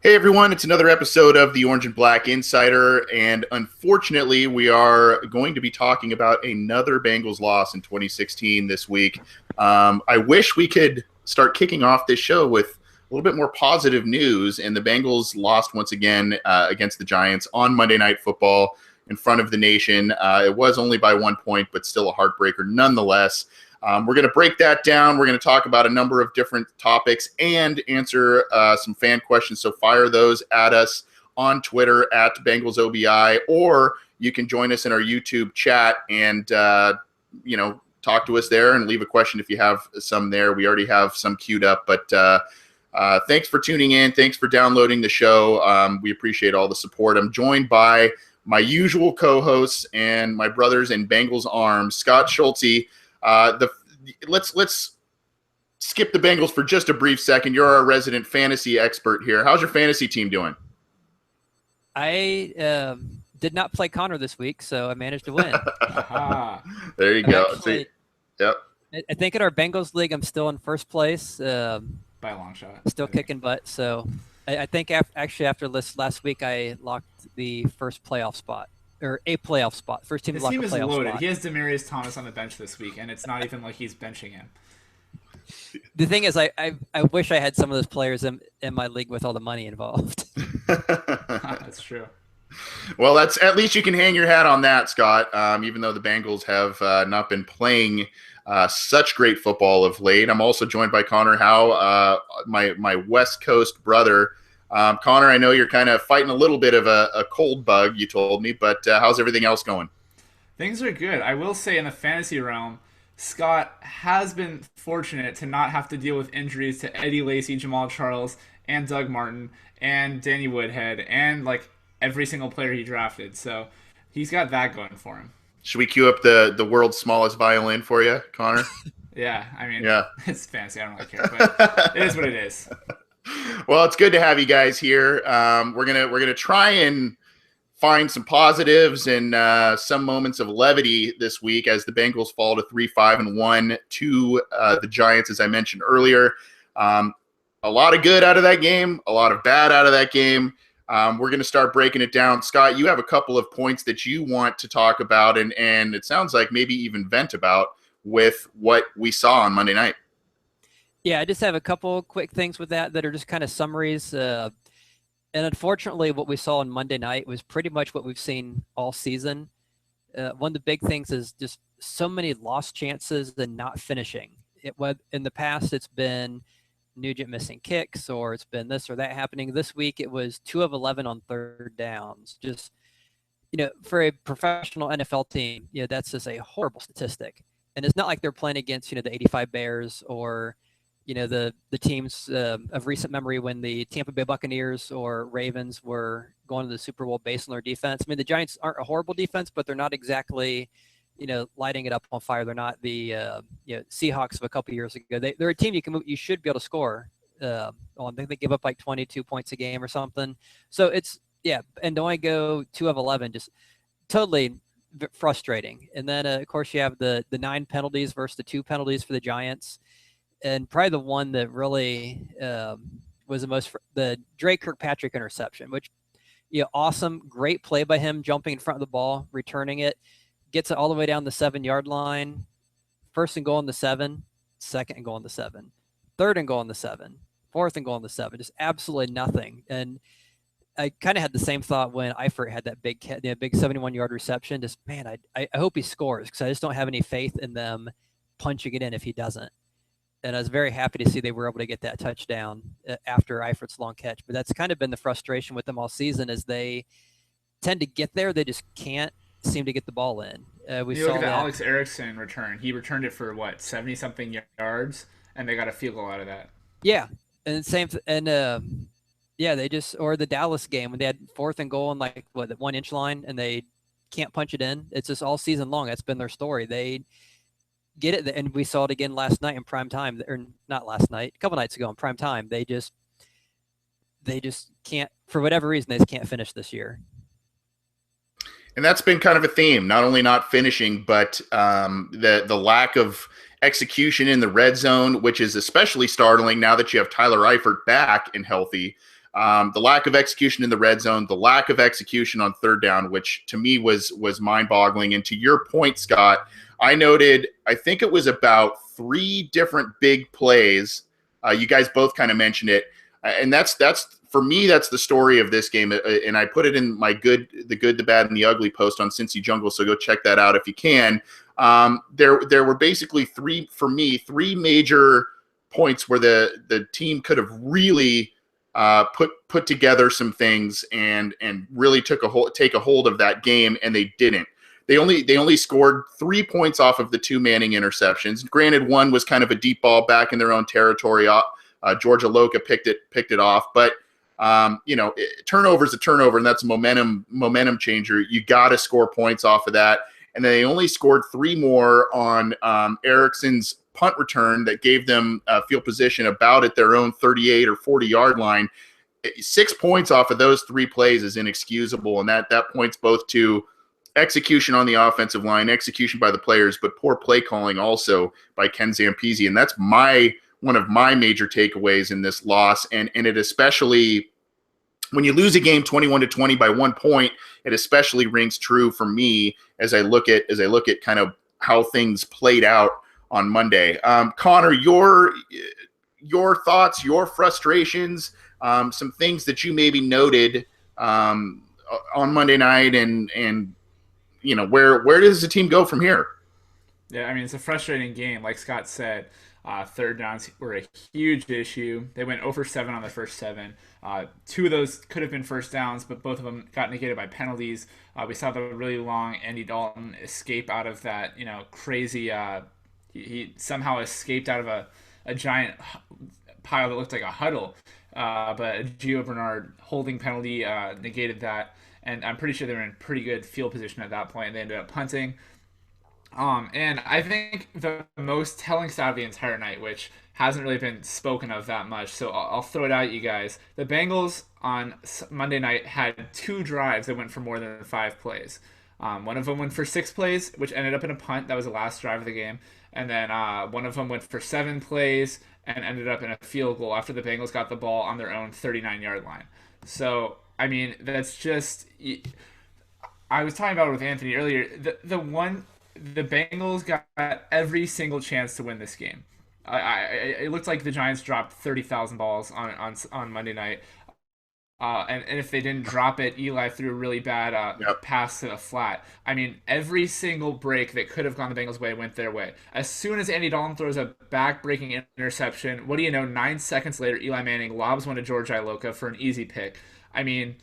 Hey everyone, it's another episode of the Orange and Black Insider, and unfortunately we are going to be talking about another Bengals loss in 2016 this week. I wish we could start kicking off this show with a little bit more positive news, and the Bengals lost once again against the Giants on Monday Night Football in front of the nation. It was only by 1 point, but still a heartbreaker nonetheless. We're going to break that down. We're going to talk about a number of different topics and answer some fan questions. So fire those at us on Twitter at BengalsOBI, or you can join us in our YouTube chat and, talk to us there and leave a question if you have some there. We already have some queued up, but thanks for tuning in. Thanks for downloading the show. We appreciate all the support. I'm joined by my usual co-hosts and my brothers in Bengals arms, Scott Schulte. Let's skip the Bengals for just a brief second. You're our resident fantasy expert here. How's your fantasy team doing? I did not play Connor this week, so I managed to win. There you go. Actually, yep. I think in our Bengals league, I'm still in first place. By a long shot. Still kicking butt. So I think after this last week, I locked the first playoff spot. Or a playoff spot. First team to lock a playoff spot. His team is loaded. He has Demaryius Thomas on the bench this week, and it's not even like he's benching him. The thing is, I wish I had some of those players in my league with all the money involved. That's true. Well, that's at least you can hang your hat on that, Scott. Even though the Bengals have not been playing such great football of late. I'm also joined by Connor Howe, my West Coast brother. Connor, I know you're kind of fighting a little bit of a cold bug, you told me, but how's everything else going? Things are good. I will say in the fantasy realm, Scott has been fortunate to not have to deal with injuries to Eddie Lacy, Jamal Charles, and Doug Martin, and Danny Woodhead, and like every single player he drafted. So he's got that going for him. Should we cue up the world's smallest violin for you, Connor? Yeah, I mean, it's fantasy. I don't really care, but it is what it is. Well, it's good to have you guys here. We're gonna try and find some positives and some moments of levity this week as the Bengals fall to 3-5-1 to the Giants, as I mentioned earlier. A lot of good out of that game, a lot of bad out of that game. We're going to start breaking it down. Scott, you have a couple of points that you want to talk about, and it sounds like maybe even vent about with what we saw on Monday night. Yeah, I just have a couple quick things with that are just kind of summaries. And unfortunately, what we saw on Monday night was pretty much what we've seen all season. One of the big things is just so many lost chances and not finishing. In the past, it's been Nugent missing kicks, or it's been this or that happening. This week, it was 2 of 11 on third downs. Just, for a professional NFL team, that's just a horrible statistic. And it's not like they're playing against, the 85 Bears or the teams of recent memory when the Tampa Bay Buccaneers or Ravens were going to the Super Bowl based on their defense. I mean, the Giants aren't a horrible defense, but they're not exactly, lighting it up on fire. They're not the Seahawks of a couple years ago. They're a team you should be able to score on. I think they give up like 22 points a game or something. So it's, and to only go 2 of 11, just totally frustrating. And then, of course, you have the 9 penalties versus the 2 penalties for the Giants. And probably the one that really was the Drake Kirkpatrick interception, which, awesome, great play by him, jumping in front of the ball, returning it, gets it all the way down the 7-yard line, first and goal on the 7, second and goal on the 7, third and goal on the 7, fourth and goal on the 7, just absolutely nothing. And I kind of had the same thought when Eifert had that big 71-yard reception. Just, man, I hope he scores, because I just don't have any faith in them punching it in if he doesn't. And I was very happy to see they were able to get that touchdown after Eifert's long catch. But that's kind of been the frustration with them all season, is they tend to get there. They just can't seem to get the ball in. We saw that Alex Erickson return. He returned it for, 70-something yards, and they got a field goal out of that. Yeah, and they just – or the Dallas game when they had fourth and goal on, the 1-inch line, and they can't punch it in. It's just all season long. That's been their story. They – get it, and we saw it again last night in prime time, or not last night, a couple nights ago in prime time. They just can't, for whatever reason, they just can't finish this year. And that's been kind of a theme, not only not finishing, but the lack of execution in the red zone, which is especially startling now that you have Tyler Eifert back and healthy. The lack of execution in the red zone, the lack of execution on third down, which to me was mind-boggling. And to your point, Scott, I noted, I think it was about 3 different big plays. You guys both kind of mentioned it, and that's for me, that's the story of this game. And I put it in my the good, the bad, and the ugly post on Cincy Jungle. So go check that out if you can. There were basically 3 major points where the team could have really put together some things and really take a hold of that game, and they didn't. They only scored 3 points off of the 2 Manning interceptions. Granted, one was kind of a deep ball back in their own territory. Georgia Loka picked it off, but turnover is a turnover, and that's a momentum changer. You got to score points off of that. And then they only scored 3 more on Erickson's punt return that gave them field position about at their own 38 or 40-yard line. 6 points off of those 3 plays is inexcusable, and that points both to execution on the offensive line, execution by the players, but poor play calling also by Ken Zampese. And that's one of my major takeaways in this loss. And it especially, when you lose a game 21-20 by 1 point, it especially rings true for me as I look at kind of how things played out on Monday. Connor, your thoughts, your frustrations, some things that you maybe noted on Monday night, and where does the team go from here? Yeah, I mean, it's a frustrating game. Like Scott said, third downs were a huge issue. They went 0 for 7 on the first 7. 2 of those could have been first downs, but both of them got negated by penalties. We saw the really long Andy Dalton escape out of that, crazy. He somehow escaped out of a giant pile that looked like a huddle. But Gio Bernard holding penalty negated that. And I'm pretty sure they were in pretty good field position at that point, and they ended up punting. And I think the most telling stat of the entire night, which hasn't really been spoken of that much, so I'll throw it out at you guys. The Bengals on Monday night had 2 drives that went for more than 5 plays. One of them went for 6 plays, which ended up in a punt. That was the last drive of the game. And then one of them went for 7 plays and ended up in a field goal after the Bengals got the ball on their own 39-yard line. So, I mean, that's just... I was talking about it with Anthony earlier. The Bengals got every single chance to win this game. It looked like the Giants dropped 30,000 balls on Monday night. And if they didn't drop it, Eli threw a really bad pass to the flat. I mean, every single break that could have gone the Bengals' way went their way. As soon as Andy Dalton throws a back-breaking interception, what do you know, 9 seconds later, Eli Manning lobs one to George Iloka for an easy pick. I mean,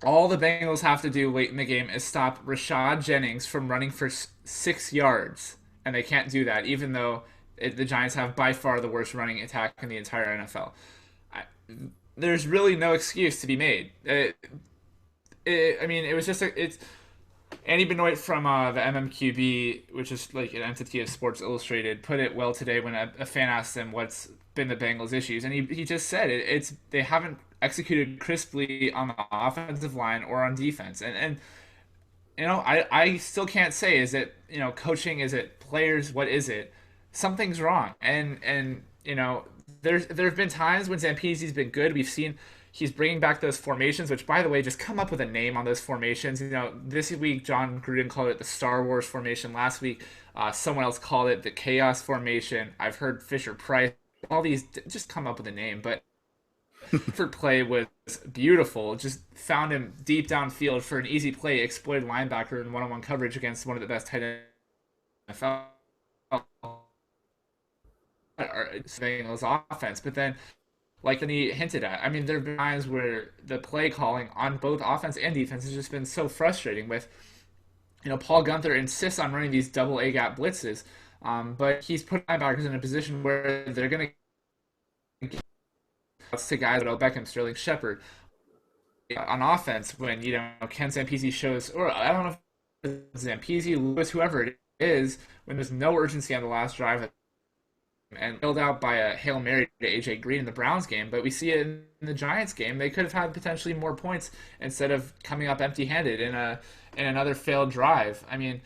all the Bengals have to do late in the game is stop Rashad Jennings from running for 6 yards, and they can't do that, even though the Giants have by far the worst running attack in the entire NFL. There's really no excuse to be made. I mean, it was just it's Andy Benoit from the MMQB, which is like an entity of Sports Illustrated, put it well today when a fan asked him what's been the Bengals' issues, and he just said it's they haven't executed crisply on the offensive line or on defense, and I still can't say, is it coaching, is it players, what is it? Something's wrong, and there have been times when Zampese's been good. We've seen he's bringing back those formations, which, by the way, just come up with a name on those formations. This week John Gruden called it the Star Wars formation. Last week, someone else called it the Chaos formation. I've heard Fisher Price. All these, just come up with a name. But Clifford play was beautiful. Just found him deep downfield for an easy play, exploited linebacker in one-on-one coverage against one of the best tight ends in the NFL. Bengals offense, but then, like he hinted at, I mean, there have been times where the play calling on both offense and defense has just been so frustrating. With, Paul Gunther insists on running these double A gap blitzes, but he's put linebackers in a position where they're going to get to guys like Beckham, Sterling Shepard on offense. When Ken Zampese shows, or I don't know if it's Zampese, Lewis, whoever it is, when there's no urgency on the last drive, and bailed out by a Hail Mary to A.J. Green in the Browns game. But we see it in the Giants game. They could have had potentially more points instead of coming up empty-handed in another failed drive. I mean,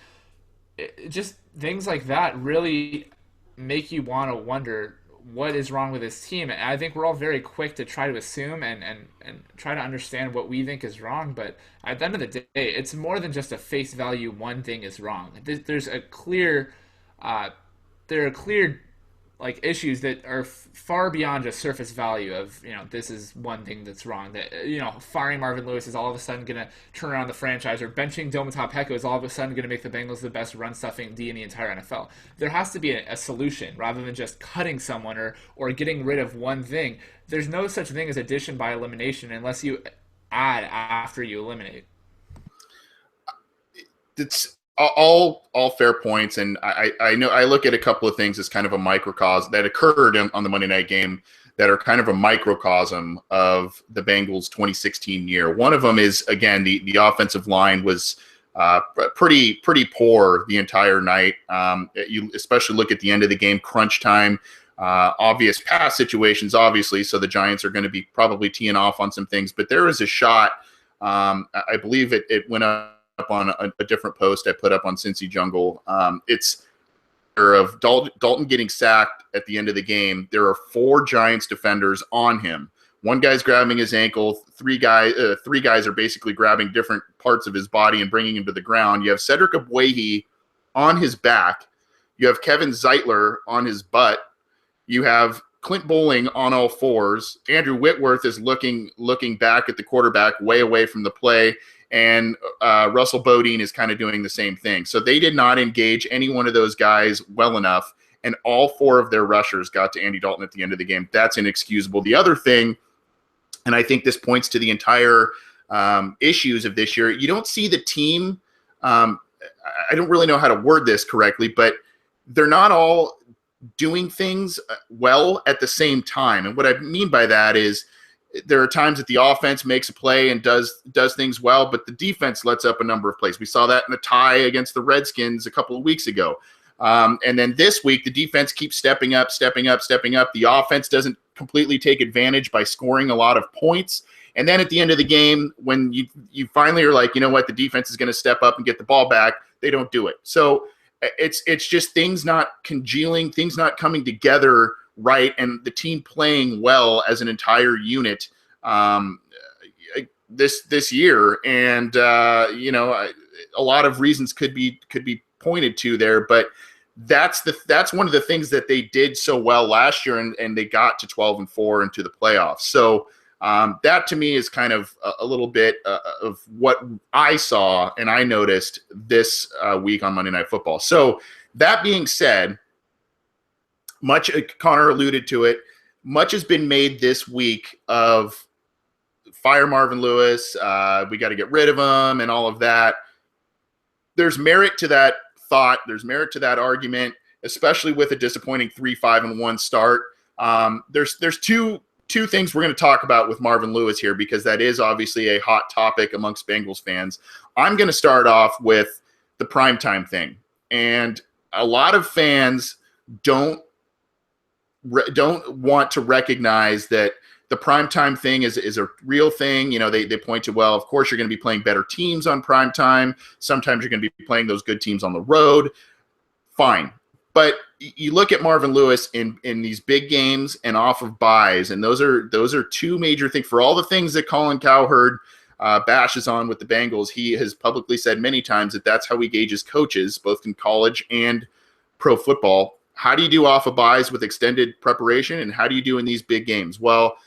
just things like that really make you want to wonder what is wrong with this team. And I think we're all very quick to try to assume and try to understand what we think is wrong. But at the end of the day, it's more than just a face value. One thing is wrong. There's a clear, there are clear like issues that are far beyond just surface value of, this is one thing that's wrong, that firing Marvin Lewis is all of a sudden going to turn around the franchise, or benching Domata Peko is all of a sudden going to make the Bengals the best run stuffing D in the entire NFL. There has to be a solution rather than just cutting someone or getting rid of one thing. There's no such thing as addition by elimination unless you add after you eliminate. It's all fair points, and I know I look at a couple of things as kind of a microcosm that occurred on the Monday night game that are kind of a microcosm of the Bengals 2016 year. One of them is, again, the offensive line was pretty poor the entire night. You especially look at the end of the game, crunch time, obvious pass situations, obviously, so the Giants are going to be probably teeing off on some things. But there was a shot, I believe it went up on a different post I put up on Cincy Jungle. It's of Dalton getting sacked at the end of the game. There are 4 Giants defenders on him. One guy's grabbing his ankle. Three guys are basically grabbing different parts of his body and bringing him to the ground. You have Cedric Abwehi on his back. You have Kevin Zeitler on his butt. You have Clint Bowling on all fours. Andrew Whitworth is looking back at the quarterback way away from the play. And Russell Bodine is kind of doing the same thing. So they did not engage any one of those guys well enough, and all 4 of their rushers got to Andy Dalton at the end of the game. That's inexcusable. The other thing, and I think this points to the entire issues of this year, you don't see the team I don't really know how to word this correctly, but they're not all doing things well at the same time. And what I mean by that is there are times that the offense makes a play and does things well, but the defense lets up a number of plays. We saw that in the tie against the Redskins a couple of weeks ago. And then this week, the defense keeps stepping up. The offense doesn't completely take advantage by scoring a lot of points. And then at the end of the game, when you finally are like, you know what, the defense is going to step up and get the ball back, they don't do it. So it's just things not congealing, things not coming together right, and the team playing well as an entire unit this year. And a lot of reasons could be pointed to there, but that's one of the things that they did so well last year, and they got to 12-4 into the playoffs. So that to me is kind of a little bit of what I saw and I noticed this week on Monday Night Football. So that being said, Connor alluded to it, much has been made this week of fire Marvin Lewis, we got to get rid of him and all of that. There's merit to that thought. There's merit to that argument, especially with a disappointing 3-5-1 start. There's two things we're going to talk about with Marvin Lewis here, because that is obviously a hot topic amongst Bengals fans. I'm going to start off with the primetime thing. And a lot of fans don't want to recognize that the primetime thing is a real thing. They point to, well, of course you're going to be playing better teams on primetime. Sometimes you're going to be playing those good teams on the road. Fine. But you look at Marvin Lewis in these big games and off of buys, and those are two major things. For all the things that Colin Cowherd bashes on with the Bengals, he has publicly said many times that that's how he gauges coaches, both in college and pro football. How do you do off of buys with extended preparation, and how do you do in these big games? Well,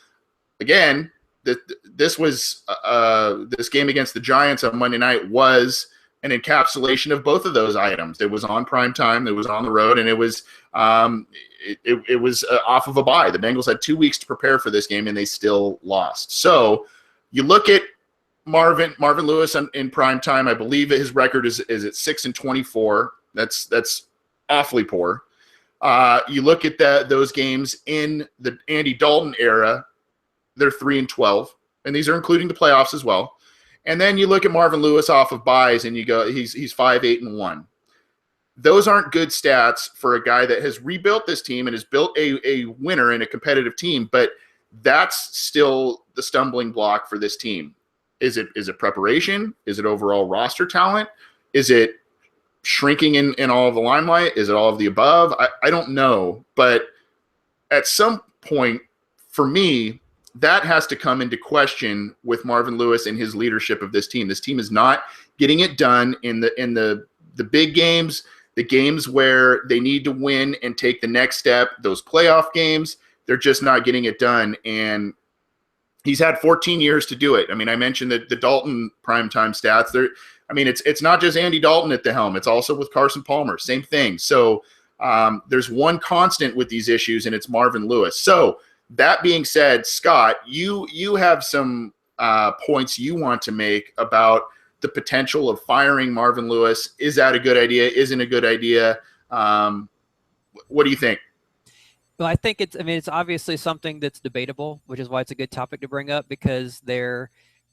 again, this game against the Giants on Monday night was an encapsulation of both of those items. It was on prime time, it was on the road, and it was off of a bye. The Bengals had 2 weeks to prepare for this game, and they still lost. So you look at Marvin Lewis in prime time. I believe his record is at 6-24. That's awfully poor. You look at those games in the Andy Dalton era, they're 3-12, and these are including the playoffs as well. And then you look at Marvin Lewis off of buys, and you go, he's 5-8-1. Those aren't good stats for a guy that has rebuilt this team and has built a winner in a competitive team. But that's still the stumbling block for this team. Is it preparation? Is it overall roster talent? Is it shrinking in all of the limelight? Is it all of the above? I don't know, but at some point, for me, that has to come into question with Marvin Lewis and his leadership of this team. This team is not getting it done in the big games, the games where they need to win and take the next step, those playoff games. They're just not getting it done. And he's had 14 years to do it. I mean, I mentioned the Dalton primetime stats. It's not just Andy Dalton at the helm. It's also with Carson Palmer. Same thing. So there's one constant with these issues, and it's Marvin Lewis. So that being said, Scott, you have some points you want to make about the potential of firing Marvin Lewis. Is that a good idea? Isn't a good idea? What do you think? Well, I think it's obviously something that's debatable, which is why it's a good topic to bring up, because there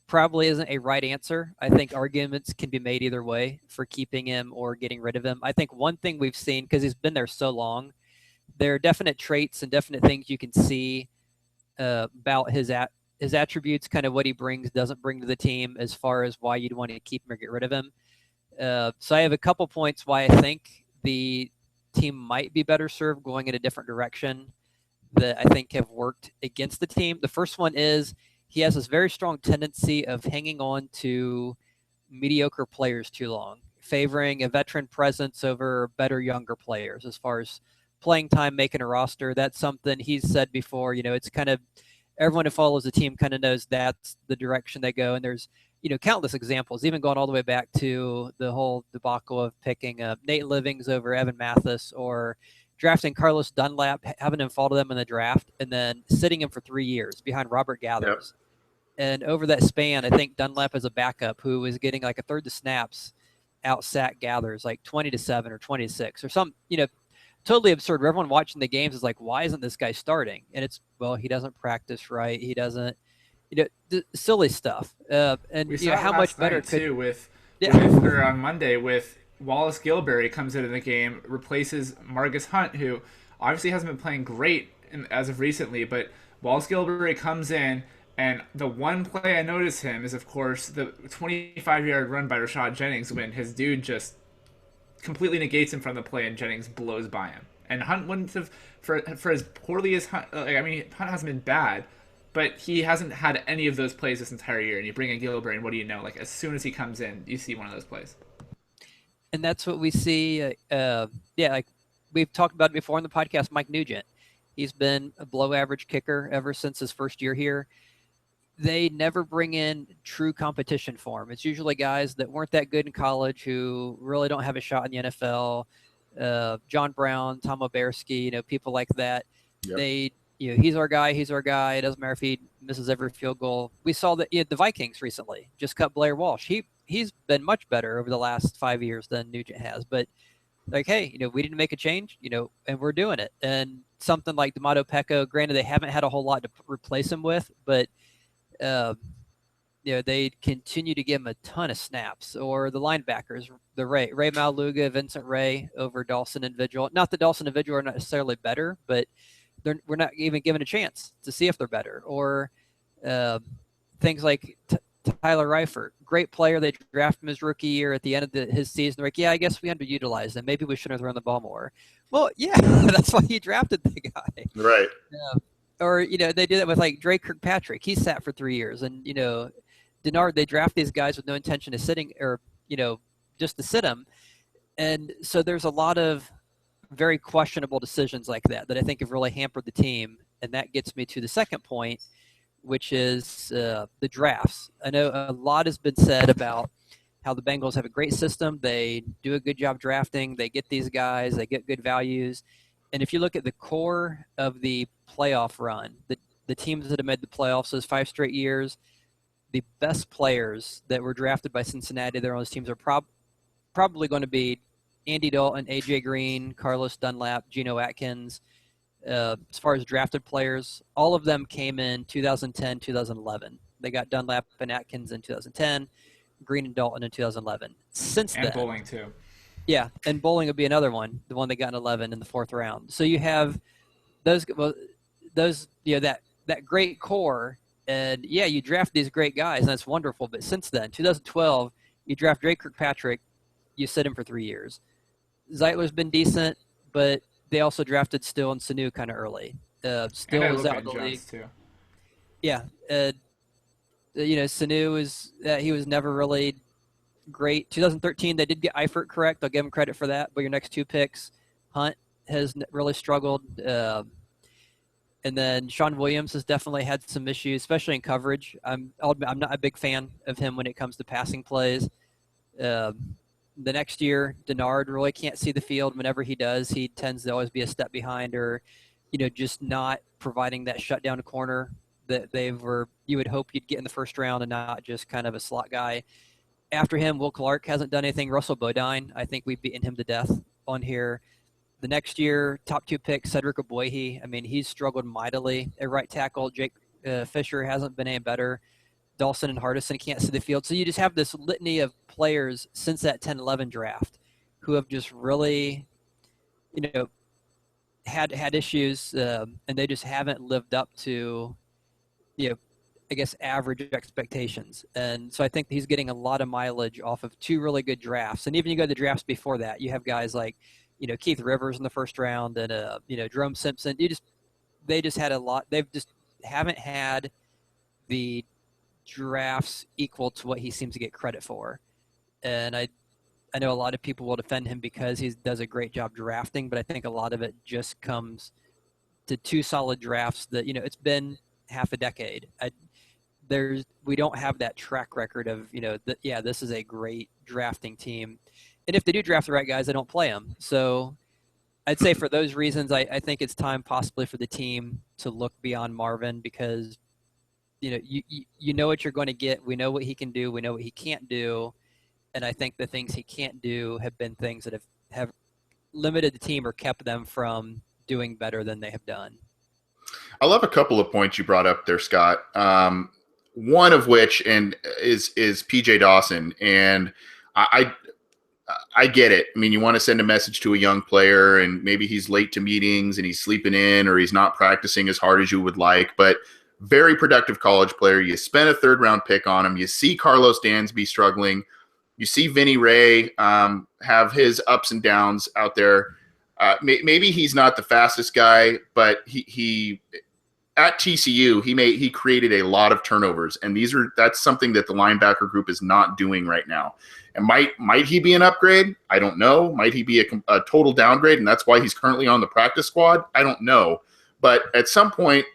probably isn't a right answer. I think arguments can be made either way for keeping him or getting rid of him. I think one thing we've seen, because he's been there so long, there are definite traits and definite things you can see about his attributes, kind of what he brings, doesn't bring to the team, as far as why you'd want to keep him or get rid of him. So I have a couple points why I think the team might be better served going in a different direction that I think have worked against the team. The first one is he has this very strong tendency of hanging on to mediocre players too long, favoring a veteran presence over better younger players as far as playing time, making a roster. That's something he's said before. It's kind of everyone who follows the team kind of knows that's the direction they go. And there's, countless examples, even going all the way back to the whole debacle of picking Nate Livings over Evan Mathis, or drafting Carlos Dunlap, having him fall to them in the draft, and then sitting him for 3 years behind Robert Gathers. Yep. And over that span, I think Dunlap as a backup who was getting like a third the snaps outsat Gathers like 20-7 or 20-6 or some, totally absurd. Everyone watching the games is like, why isn't this guy starting? And it's, well, he doesn't practice right. He doesn't, silly stuff. And we saw how much better could too or on Monday with Wallace Gilberry comes into the game, replaces Margus Hunt, who obviously hasn't been playing great as of recently, but Wallace Gilberry comes in, and the one play I notice him is, of course, the 25-yard run by Rashad Jennings when his dude just completely negates him from the play and Jennings blows by him. And Hunt wouldn't have, for as poorly as Hunt, Hunt hasn't been bad, but he hasn't had any of those plays this entire year. And you bring in Gilbert, and what do you know? Like, as soon as he comes in, you see one of those plays. And that's what we see. Like we've talked about it before on the podcast, Mike Nugent. He's been a below-average kicker ever since his first year here. They never bring in true competition for him. It's usually guys that weren't that good in college who really don't have a shot in the NFL. John Brown, Tom Oberski, people like that. Yep. He's our guy. It doesn't matter if he misses every field goal. We saw that the Vikings recently just cut Blair Walsh. He's been much better over the last 5 years than Nugent has. But like, hey, we didn't make a change, and we're doing it. And something like D'Amato Pecco, granted they haven't had a whole lot to replace him with, but they continue to give him a ton of snaps. Or the linebackers, the Ray Maluga, Vincent Ray over Dawson and Vigil. Not that Dawson and Vigil are not necessarily better, but we're not even given a chance to see if they're better. Or things like Tyler Reifert, great player. They drafted him his rookie year. At the end of his season, they're like, I guess we underutilized him. Maybe we shouldn't have thrown the ball more. Well, yeah, that's why you drafted the guy. Right. Or, they do that with like Drake Kirkpatrick. He sat for 3 years. And, Denard, they draft these guys with no intention of sitting or, just to sit them. And so there's a lot of very questionable decisions like that I think have really hampered the team. And that gets me to the second point, which is the drafts. I know a lot has been said about how the Bengals have a great system. They do a good job drafting. They get these guys. They get good values. And if you look at the core of the playoff run, the teams that have made the playoffs those 5 straight years, the best players that were drafted by Cincinnati, they're on those teams, are probably going to be Andy Dalton, A.J. Green, Carlos Dunlap, Geno Atkins. As far as drafted players, all of them came in 2010, 2011. They got Dunlap and Atkins in 2010, Green and Dalton in 2011. Since then, and Bowling too. Yeah, and Bowling would be another one, the one they got in 11 in the 4th round. So you have those that great core, and you draft these great guys, and that's wonderful. But since then, 2012, you draft Drake Kirkpatrick, you sit him for 3 years. Zeitler's been decent, but they also drafted Still and Sanu kind of early. Still And I is look out at of the league. Jones too. Yeah. Sanu he was never really great. 2013, they did get Eifert correct. I'll give him credit for that. But your next 2 picks, Hunt has really struggled. And then Sean Williams has definitely had some issues, especially in coverage. I'll admit, I'm not a big fan of him when it comes to passing plays. The next year, Denard really can't see the field. Whenever he does, he tends to always be a step behind, or, just not providing that shutdown corner that you would hope you'd get in the first round, and not just kind of a slot guy. After him, Will Clark hasn't done anything. Russell Bodine, I think we've beaten him to death on here. The next year, top 2 pick, Cedric Aboihe. I mean, he's struggled mightily at right tackle. Jake Fisher hasn't been any better. Dawson and Hardison can't see the field. So you just have this litany of players since that 10-11 draft who have just really, had issues, and they just haven't lived up to, I guess, average expectations. And so I think he's getting a lot of mileage off of 2 really good drafts. And even you go to the drafts before that, you have guys like, Keith Rivers in the first round and, Jerome Simpson. They just had a lot. They've just haven't had the drafts equal to what he seems to get credit for. And I know a lot of people will defend him because he does a great job drafting, but I think a lot of it just comes to 2 solid drafts that, it's been half a decade. We don't have that track record of, this is a great drafting team. And if they do draft the right guys, they don't play them. So I'd say for those reasons, I think it's time possibly for the team to look beyond Marvin, because, you know what you're going to get. We know what he can do. We know what he can't do. And I think the things he can't do have been things that have limited the team or kept them from doing better than they have done. I love a couple of points you brought up there, Scott. One of which is PJ Dawson. And I get it. I mean, you want to send a message to a young player, and maybe he's late to meetings and he's sleeping in, or he's not practicing as hard as you would like, but very productive college player. You spent a 3rd-round pick on him. You see Carlos Dansby struggling. You see Vinny Ray have his ups and downs out there. Maybe he's not the fastest guy, but he at TCU, he created a lot of turnovers, and that's something that the linebacker group is not doing right now. And might he be an upgrade? I don't know. Might he be a total downgrade, and that's why he's currently on the practice squad? I don't know. But at some point,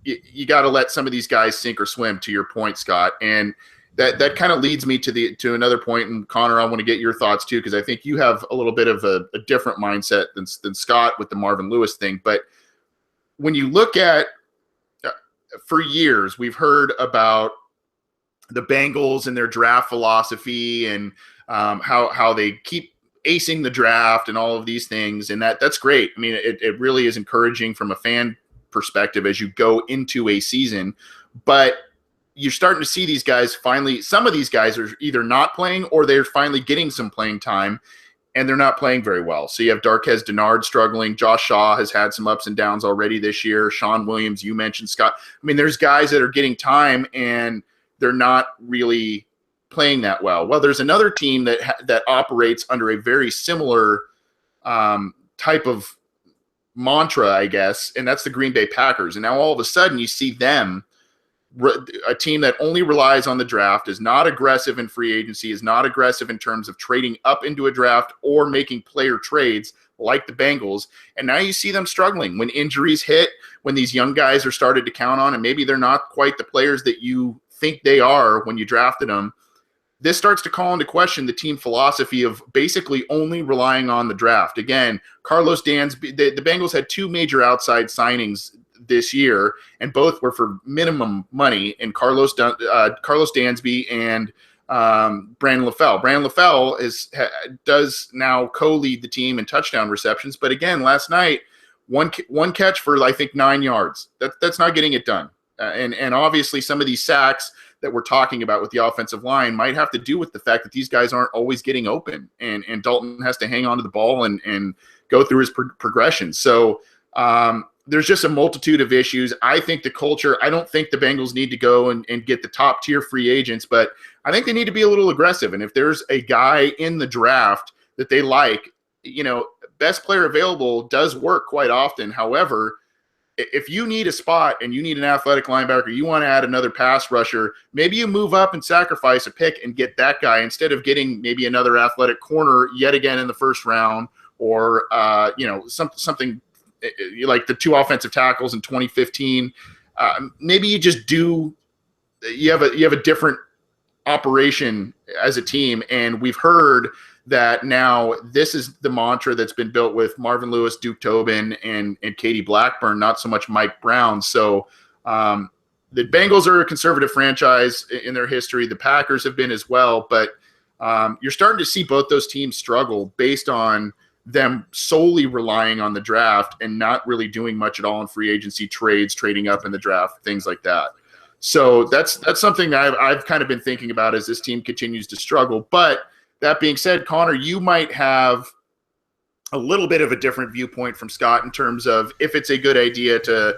you got to let some of these guys sink or swim, to your point, Scott. And that kind of leads me to another point. And Connor, I want to get your thoughts too, because I think you have a little bit of a different mindset than Scott with the Marvin Lewis thing. But when you look at, for years, we've heard about the Bengals and their draft philosophy, and how they keep acing the draft and all of these things. And that's great. I mean, it really is encouraging from a fan perspective as you go into a season. But you're starting to see these guys finally, some of these guys are either not playing or they're finally getting some playing time, and they're not playing very well. So you have Darquez Denard struggling. Josh Shaw has had some ups and downs already this year. Sean Williams, you mentioned, Scott. I mean, there's guys that are getting time and they're not really playing that well. Well, there's another team that operates under a very similar type of mantra, I guess, and that's the Green Bay Packers. And now all of a sudden you see them, a team that only relies on the draft, is not aggressive in free agency, is not aggressive in terms of trading up into a draft or making player trades like the Bengals. And now you see them struggling when injuries hit, when these young guys are started to count on, and maybe they're not quite the players that you think they are when you drafted them. This starts to call into question the team philosophy of basically only relying on the draft. Again, Carlos Dansby, the Bengals had 2 major outside signings this year, and both were for minimum money, and Carlos Dansby and Brandon LaFell. Brandon LaFell does now co-lead the team in touchdown receptions, but again, last night, one catch for, I think, 9 yards. That's not getting it done. And obviously some of these sacks that we're talking about with the offensive line might have to do with the fact that these guys aren't always getting open, and Dalton has to hang on to the ball and go through his progression. So there's just a multitude of issues. I think the culture, I don't think the Bengals need to go and get the top tier free agents, but I think they need to be a little aggressive. And if there's a guy in the draft that they like, best player available does work quite often. However, if you need a spot and you need an athletic linebacker, you want to add another pass rusher, maybe you move up and sacrifice a pick and get that guy instead of getting maybe another athletic corner yet again in the first round, or something like the 2 offensive tackles in 2015. Maybe you just do. You have a different operation as a team, and we've heard that now this is the mantra that's been built with Marvin Lewis, Duke Tobin, and Katie Blackburn, not so much Mike Brown. So the Bengals are a conservative franchise in their history. The Packers have been as well, but you're starting to see both those teams struggle based on them solely relying on the draft and not really doing much at all in free agency, trades, trading up in the draft, things like that. So that's something I've kind of been thinking about as this team continues to struggle. But that being said, Connor, you might have a little bit of a different viewpoint from Scott in terms of if it's a good idea to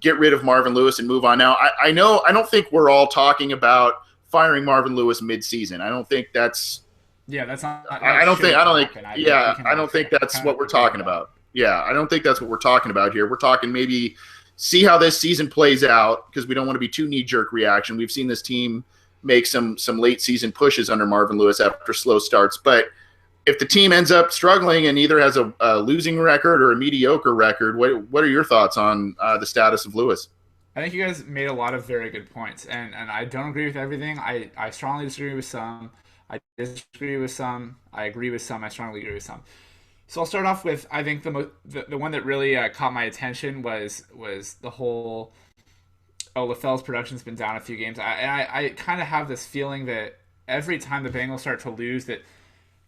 get rid of Marvin Lewis and move on. Now, I don't think we're all talking about firing Marvin Lewis mid-season. I don't think that's – yeah, that's not. I don't think that's what we're talking about. Yeah, I don't think that's what we're talking about here. We're talking maybe see how this season plays out, because we don't want to be too knee-jerk reaction. We've seen this team make some late season pushes under Marvin Lewis after slow starts. But if the team ends up struggling and either has a losing record or a mediocre record, what are your thoughts on the status of Lewis? I think you guys made a lot of very good points, and I don't agree with everything. I strongly disagree with some. I disagree with some. I agree with some. I strongly agree with some. So I'll start off with, I think the one that really caught my attention was the whole, LaFell's production's been down a few games. I kind of have this feeling that every time the Bengals start to lose, that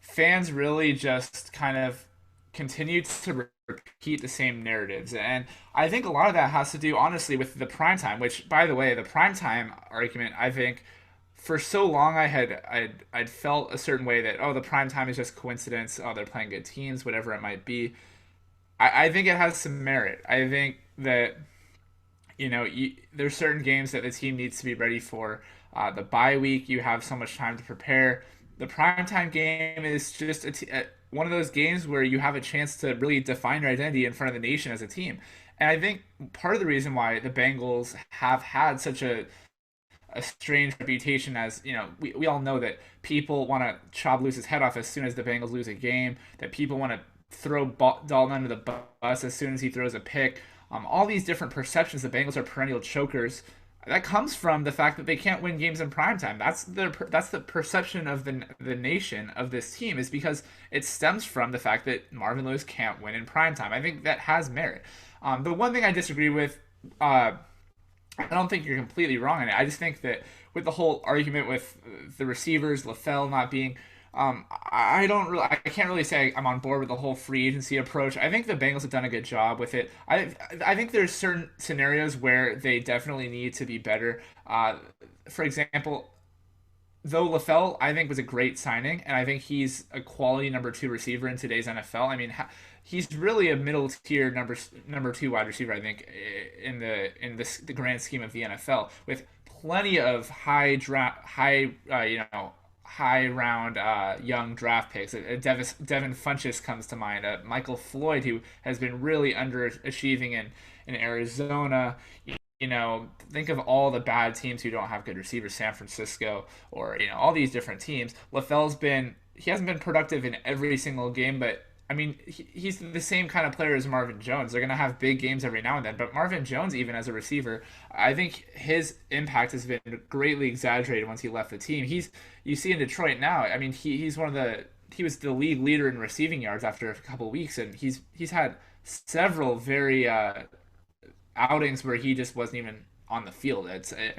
fans really just kind of continue to repeat the same narratives. And I think a lot of that has to do, honestly, with the primetime, which, by the way, the primetime argument, I think, for so long I'd felt a certain way that, the prime time is just coincidence. They're playing good teams, whatever it might be. I think it has some merit. I think that there's certain games that the team needs to be ready for. The bye week, you have so much time to prepare. The primetime game is just one of those games where you have a chance to really define your identity in front of the nation as a team. And I think part of the reason why the Bengals have had such a strange reputation, as we all know that people want to chop Lewis's head off as soon as the Bengals lose a game, that people want to throw Dalton under the bus as soon as he throws a pick. All these different perceptions, the Bengals are perennial chokers. That comes from the fact that they can't win games in primetime. That's the perception of the nation of this team, is because it stems from the fact that Marvin Lewis can't win in primetime. I think that has merit. The one thing I disagree with, I don't think you're completely wrong in it. I just think that with the whole argument with the receivers, LaFell not being, I can't really say I'm on board with the whole free agency approach. I think the Bengals have done a good job with it. I think there's certain scenarios where they definitely need to be better. For example, though LaFell, I think, was a great signing, and I think he's a quality number 2 receiver in today's NFL. I mean, he's really a middle tier number 2 wide receiver, I think, in the grand scheme of the NFL, with plenty of high round young draft picks. Devin Funchess comes to mind. Michael Floyd, who has been really underachieving in Arizona. Think of all the bad teams who don't have good receivers, San Francisco, or all these different teams. He hasn't been productive in every single game, but I mean, he's the same kind of player as Marvin Jones. They're going to have big games every now and then, but Marvin Jones, even as a receiver, I think his impact has been greatly exaggerated once he left the team. You see in Detroit now, I mean, he was the league leader in receiving yards after a couple of weeks, and he's had several very outings where he just wasn't even on the field.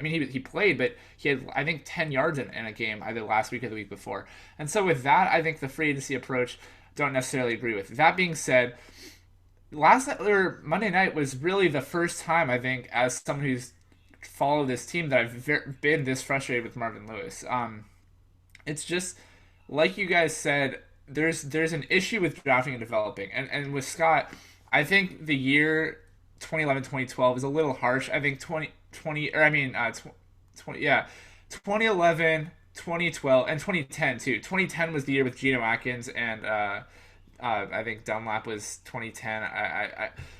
He played, but he had, I think, 10 yards in a game either last week or the week before. And so with that, I think the free agency approach, don't necessarily agree with. That being said, Monday night was really the first time, I think, as someone who's followed this team, that I've been this frustrated with Marvin Lewis. It's just like you guys said, there's an issue with drafting and developing, and with Scott, I think the year 2011-2012 is a little harsh. I think 2011, 2012, and 2010 too. 2010 was the year with Geno Atkins and I think Dunlap was 2010.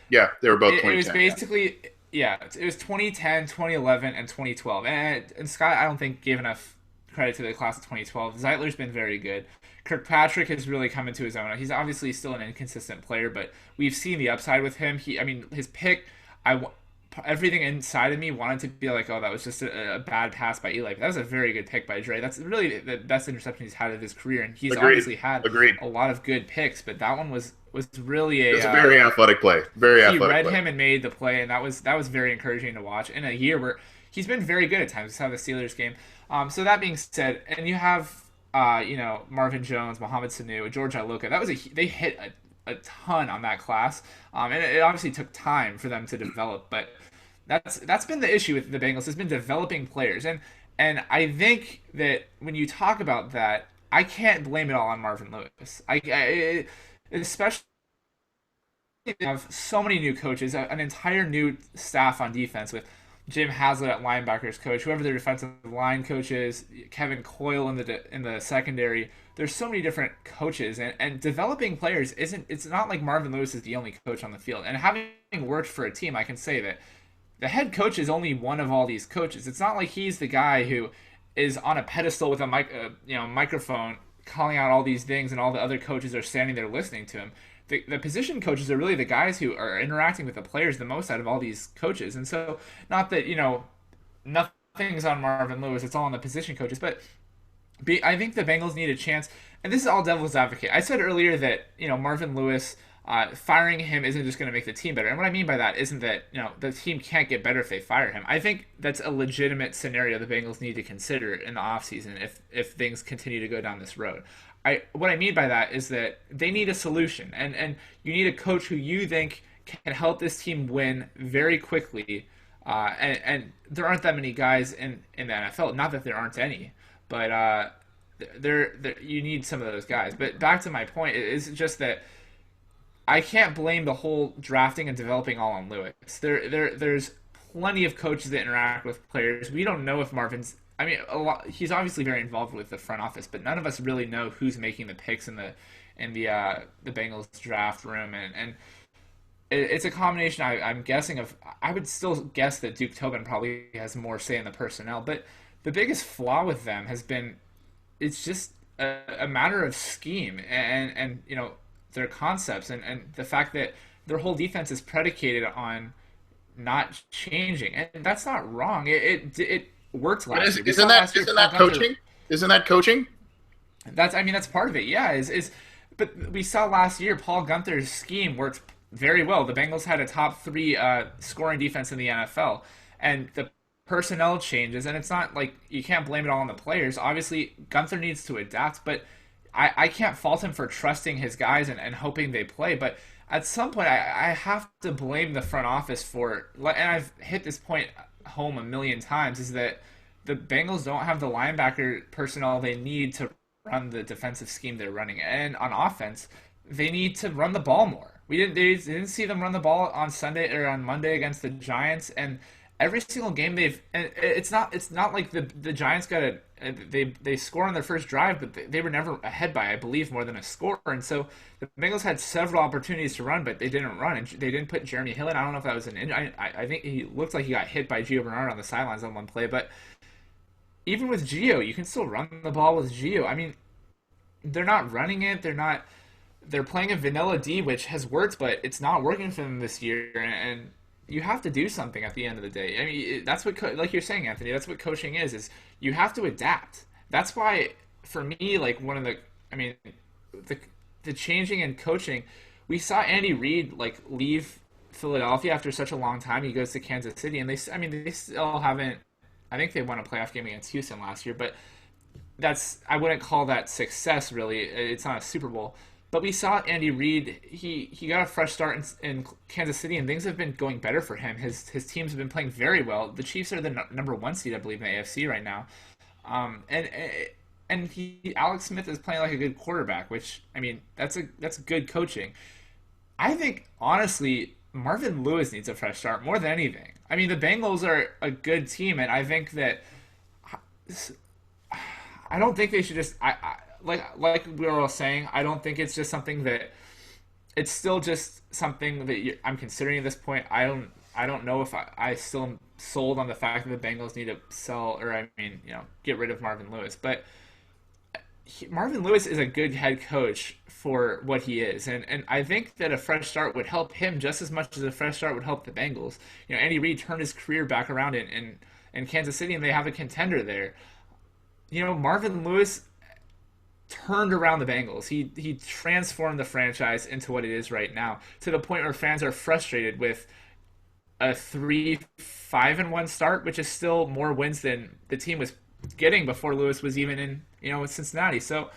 Yeah, they were both 2010. It was basically it was 2010, 2011, and 2012. And Scott, I don't think gave enough credit to the class of 2012. Zeitler's been very good. Kirkpatrick has really come into his own. He's obviously still an inconsistent player, but we've seen the upside with him. I mean, his pick, everything inside of me wanted to be like, oh, that was just a bad pass by Eli. But that was a very good pick by Dre. That's really the best interception he's had of his career, and he's obviously had a lot of good picks, but that one was really it was a very athletic play. He read him and made the play, and that was very encouraging to watch in a year where he's been very good at times. We saw the Steelers game. So that being said, and you have Marvin Jones, Mohamed Sanu, George Iloka. They hit a ton on that class, and it obviously took time for them to develop. But that's been the issue with the Bengals. Has been developing players, and I think that when you talk about that, I can't blame it all on Marvin Lewis. Especially have so many new coaches, an entire new staff on defense with Jim Haslett at linebackers coach, whoever their defensive line coach is, Kevin Coyle in the secondary. There's so many different coaches, and developing players it's not like Marvin Lewis is the only coach on the field. And having worked for a team, I can say that the head coach is only one of all these coaches. It's not like he's the guy who is on a pedestal with a microphone calling out all these things, and all the other coaches are standing there listening to him. The position coaches are really the guys who are interacting with the players the most out of all these coaches. And so, not that, nothing's on Marvin Lewis, it's all on the position coaches, but I think the Bengals need a chance. And this is all devil's advocate. I said earlier that, Marvin Lewis, firing him isn't just going to make the team better. And what I mean by that isn't that, the team can't get better if they fire him. I think that's a legitimate scenario the Bengals need to consider in the offseason if things continue to go down this road. What I mean by that is that they need a solution, and you need a coach who you think can help this team win very quickly. And there aren't that many guys in the NFL. Not that there aren't any, but you need some of those guys. But back to my point is just that I can't blame the whole drafting and developing all on Lewis. There's plenty of coaches that interact with players. We don't know if Marvin's. I mean, he's obviously very involved with the front office, but none of us really know who's making the picks in the Bengals draft room, and it's a combination. I'm guessing of. I would still guess that Duke Tobin probably has more say in the personnel, but the biggest flaw with them has been it's just a matter of scheme and their concepts and the fact that their whole defense is predicated on not changing, and that's not wrong. It worked last year. Isn't that coaching? Isn't that coaching? That's part of it. Yeah, but we saw last year Paul Guenther's scheme worked very well. The Bengals had a top 3 scoring defense in the NFL, and the personnel changes, and it's not like you can't blame it all on the players. Obviously, Guenther needs to adapt, but I can't fault him for trusting his guys and hoping they play. But at some point, I have to blame the front office for, and I've hit this point home a million times, is that the Bengals don't have the linebacker personnel they need to run the defensive scheme they're running. And on offense, they need to run the ball more. They didn't see them run the ball on Sunday or on Monday against the Giants, and every single game it's not like the Giants they score on their first drive, but they were never ahead by, I believe, more than a score. And so the Bengals had several opportunities to run, but they didn't run, and they didn't put Jeremy Hill in. I don't know if that was an injury. I think he looked like he got hit by Gio Bernard on the sidelines on one play, but even with Gio, you can still run the ball with Gio. I mean, they're not running it. They're playing a vanilla D, which has worked, but it's not working for them this year. And you have to do something at the end of the day. I mean, that's what, like you're saying, Anthony, that's what coaching is you have to adapt. That's why, for me, like the changing in coaching, we saw Andy Reid leave Philadelphia after such a long time. He goes to Kansas City, and they still haven't. I think they won a playoff game against Houston last year, but I wouldn't call that success, really. It's not a Super Bowl. But we saw Andy Reid, he got a fresh start in Kansas City, and things have been going better for him. His teams have been playing very well. The Chiefs are the number 1 seed, I believe, in the AFC right now. And Alex Smith is playing like a good quarterback, which, I mean, that's good coaching. I think, honestly, Marvin Lewis needs a fresh start more than anything. I mean, the Bengals are a good team, and I think that I don't think they should just like we were all saying. I don't think it's just something that it's still just something that I'm considering at this point. I don't know if I still am sold on the fact that the Bengals need to sell, or I mean, get rid of Marvin Lewis. But Marvin Lewis is a good head coach for what he is, and I think that a fresh start would help him just as much as a fresh start would help the Bengals. Andy Reid turned his career back around in Kansas City, and they have a contender there. Marvin Lewis turned around the Bengals. He transformed the franchise into what it is right now, to the point where fans are frustrated with a 3-5-1 start, which is still more wins than the team was getting before Lewis was even in Cincinnati. So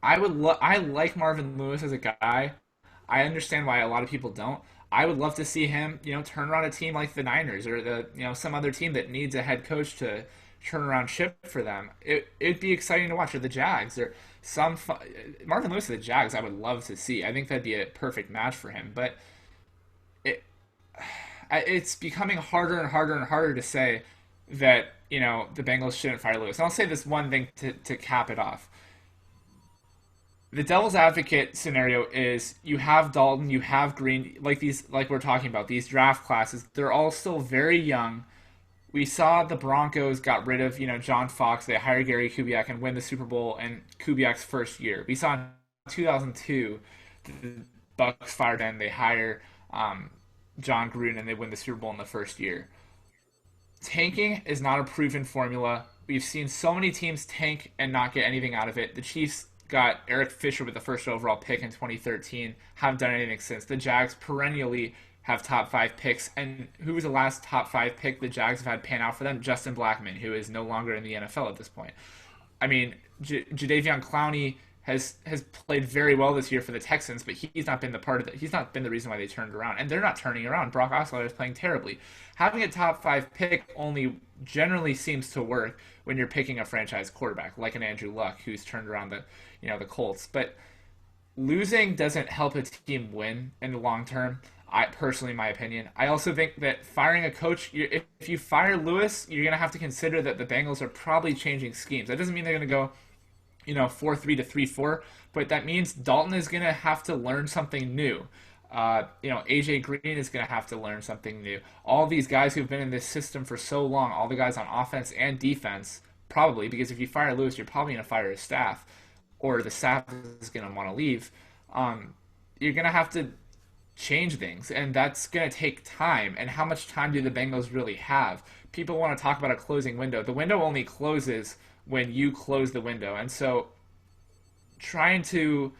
I like Marvin Lewis as a guy. I understand why a lot of people don't. I would love to see him, turn around a team like the Niners or some other team that needs a head coach to turn around ship for them. It'd be exciting to watch. Or the Jags or Marvin Lewis of the Jags. I would love to see. I think that'd be a perfect match for him. But it's becoming harder and harder and harder to say that the Bengals shouldn't fire Lewis. And I'll say this one thing to cap it off. The devil's advocate scenario is you have Dalton, you have Green, like we're talking about, these draft classes, they're all still very young. We saw the Broncos got rid of, John Fox, they hired Gary Kubiak and win the Super Bowl in Kubiak's first year. We saw in 2002 the Bucks fired him, they hire John Gruden and they win the Super Bowl in the first year. Tanking is not a proven formula. We've seen so many teams tank and not get anything out of it. The Chiefs got Eric Fisher with the first overall pick in 2013. Haven't done anything since. The Jags perennially have top 5 picks. And who was the last top 5 pick the Jags have had pan out for them? Justin Blackmon, who is no longer in the NFL at this point. I mean, Jadeveon Clowney has played very well this year for the Texans, but he's not been he's not been the reason why they turned around. And they're not turning around. Brock Osweiler is playing terribly. Having a top 5 pick only generally seems to work when you're picking a franchise quarterback, like an Andrew Luck, who's turned around the Colts. But losing doesn't help a team win in the long term. Personally, in my opinion, I also think that firing a coach, if you fire Lewis, you're going to have to consider that the Bengals are probably changing schemes. That doesn't mean they're going to go 4-3 to 3-4, but that means Dalton is going to have to learn something new. AJ Green is going to have to learn something new. All these guys who've been in this system for so long, all the guys on offense and defense, probably, because if you fire Lewis, you're probably going to fire his staff, or the staff is going to want to leave. You're going to have to change things, and that's going to take time. And how much time do the Bengals really have? People want to talk about a closing window. The window only closes when you close the window, and so trying to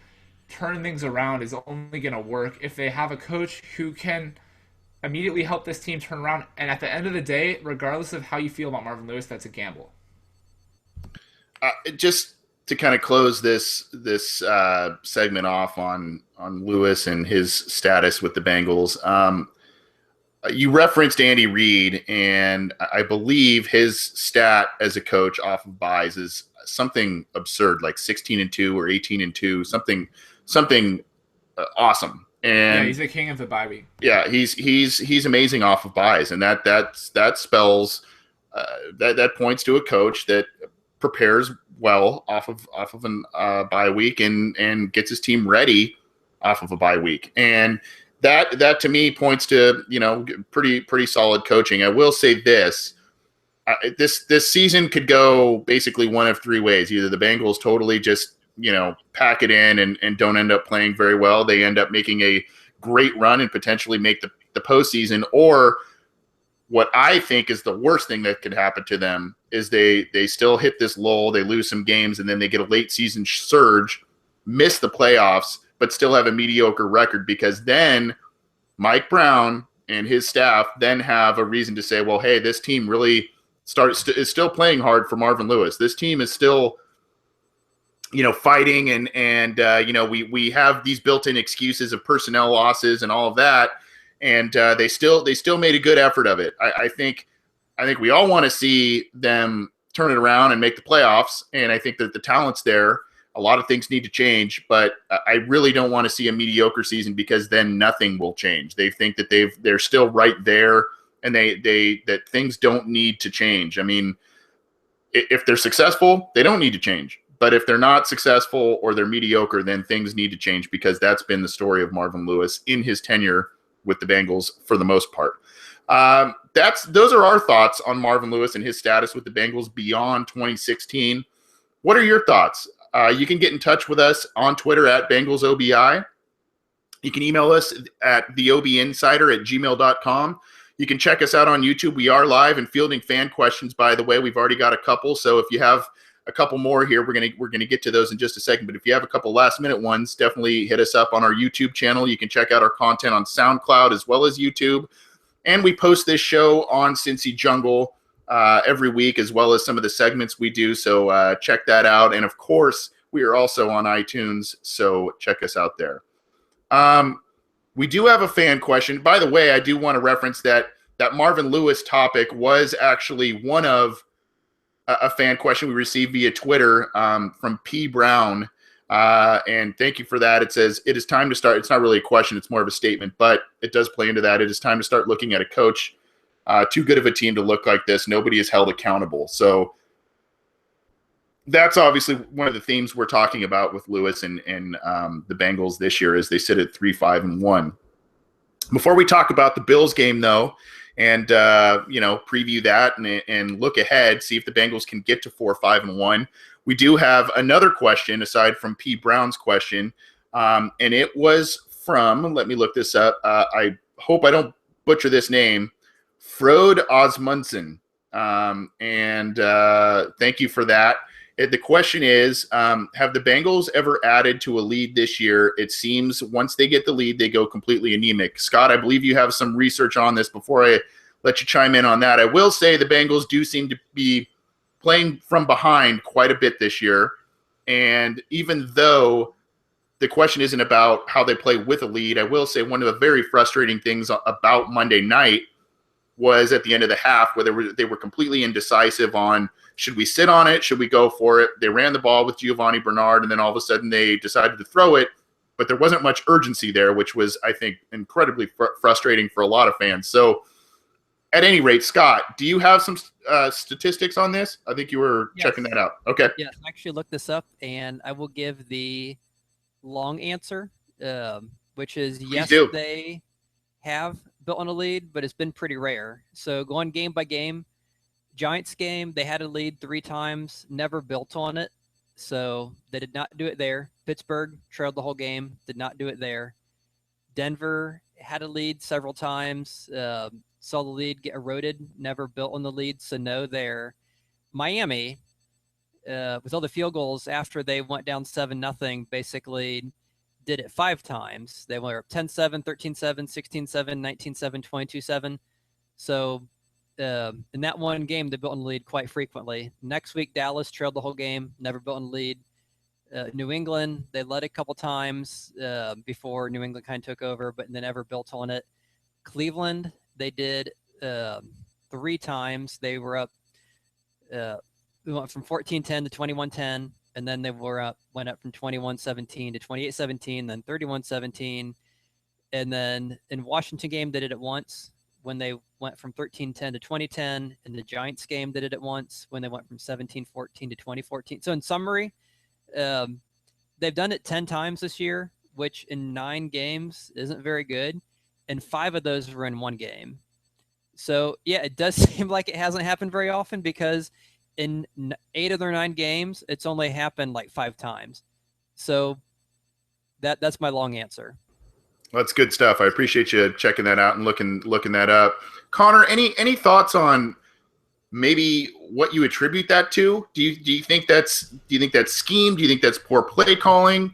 turn things around is only going to work if they have a coach who can immediately help this team turn around. And at the end of the day, regardless of how you feel about Marvin Lewis, that's a gamble. Just to kind of close this segment off on Lewis and his status with the Bengals, you referenced Andy Reid, and I believe his stat as a coach off of buys is something absurd, like 16-2 or 18-2, something awesome. And yeah, he's the king of the bye week. Yeah, he's amazing off of buys, and that spells that points to a coach that prepares well off of an bye week and gets his team ready off of a bye week. And that to me points to pretty solid coaching. I will say this. This season could go basically one of 3 ways. Either the Bengals totally just pack it in and don't end up playing very well. They end up making a great run and potentially make the postseason. Or what I think is the worst thing that could happen to them is they still hit this lull, they lose some games, and then they get a late season surge, miss the playoffs, but still have a mediocre record, because then Mike Brown and his staff then have a reason to say, well, hey, this team really is still playing hard for Marvin Lewis. This team is still fighting, and we have these built-in excuses of personnel losses and all of that, and they still made a good effort of it. I think we all want to see them turn it around and make the playoffs, and I think that the talent's there. A lot of things need to change, but I really don't want to see a mediocre season, because then nothing will change. They think that they're still right there, and that things don't need to change. I mean, if they're successful, they don't need to change. But if they're not successful or they're mediocre, then things need to change, because that's been the story of Marvin Lewis in his tenure with the Bengals for the most part. Those are our thoughts on Marvin Lewis and his status with the Bengals beyond 2016. What are your thoughts? You can get in touch with us on Twitter at BengalsOBI. You can email us at theobinsider@gmail.com. You can check us out on YouTube. We are live and fielding fan questions, by the way. We've already got a couple, so if you have a couple more here, we're gonna get to those in just a second. But if you have a couple last-minute ones, definitely hit us up on our YouTube channel. You can check out our content on SoundCloud as well as YouTube. And we post this show on Cincy Jungle every week, as well as some of the segments we do. So check that out. And, of course, we are also on iTunes, so check us out there. We do have a fan question. By the way, I do want to reference that Marvin Lewis topic was actually one of a fan question we received via Twitter from P. Brown. And thank you for that. It says, it is time to start. It's not really a question. It's more of a statement, but it does play into that. It is time to start looking at a coach. Too good of a team to look like this. Nobody is held accountable. So that's obviously one of the themes we're talking about with Lewis and the Bengals this year, as they sit at 3-5-1. Before we talk about the Bills game, though, and preview that and look ahead, see if the Bengals can get to 4-5-1, we do have another question aside from P. Brown's question, and it was from, let me look this up. I hope I don't butcher this name, Frode Osmundson, and thank you for that. The question is, have the Bengals ever added to a lead this year? It seems once they get the lead, they go completely anemic. Scott, I believe you have some research on this. Before I let you chime in on that, I will say the Bengals do seem to be playing from behind quite a bit this year. And even though the question isn't about how they play with a lead, I will say one of the very frustrating things about Monday night was at the end of the half, where they were completely indecisive on, should we sit on it? Should we go for it? They ran the ball with Giovanni Bernard, and then all of a sudden they decided to throw it, but there wasn't much urgency there, which was, I think, incredibly frustrating for a lot of fans. So at any rate, Scott, do you have some statistics on this? I think you were checking that out. Okay. Yes, I actually looked this up, and I will give the long answer, which is yes, they have built on a lead, but it's been pretty rare. So going game by game, Giants game, they had a lead 3 times, never built on it. So they did not do it there. Pittsburgh trailed the whole game, did not do it there. Denver had a lead several times, saw the lead get eroded, never built on the lead, so no there. Miami, with all the field goals after they went down 7-0, basically did it 5 times. They were up 10-7, 13-7, 16-7, 19-7, 22-7. So in that one game, they built on the lead quite frequently. Next week, Dallas trailed the whole game, never built on the lead. New England, they led a couple times before New England kind of took over, but they never built on it. Cleveland, they did 3 times. They were up. We went from 14-10 to 21-10, and then they went up from 21-17 to 28-17, then 31-17, and then in Washington game they did it once when they went from 13-10 to 20-10. In the Giants game they did it once when they went from 17-14 to 20-14. So in summary, they've done it 10 times this year, which in 9 games isn't very good, and 5 of those were in one game. So yeah, it does seem like it hasn't happened very often, because in 8 of their 9 games, it's only happened like 5 times. So that's my long answer. That's good stuff. I appreciate you checking that out and looking that up. Connor, any thoughts on maybe what you attribute that to? Do you think that's scheme? Do you think that's poor play calling?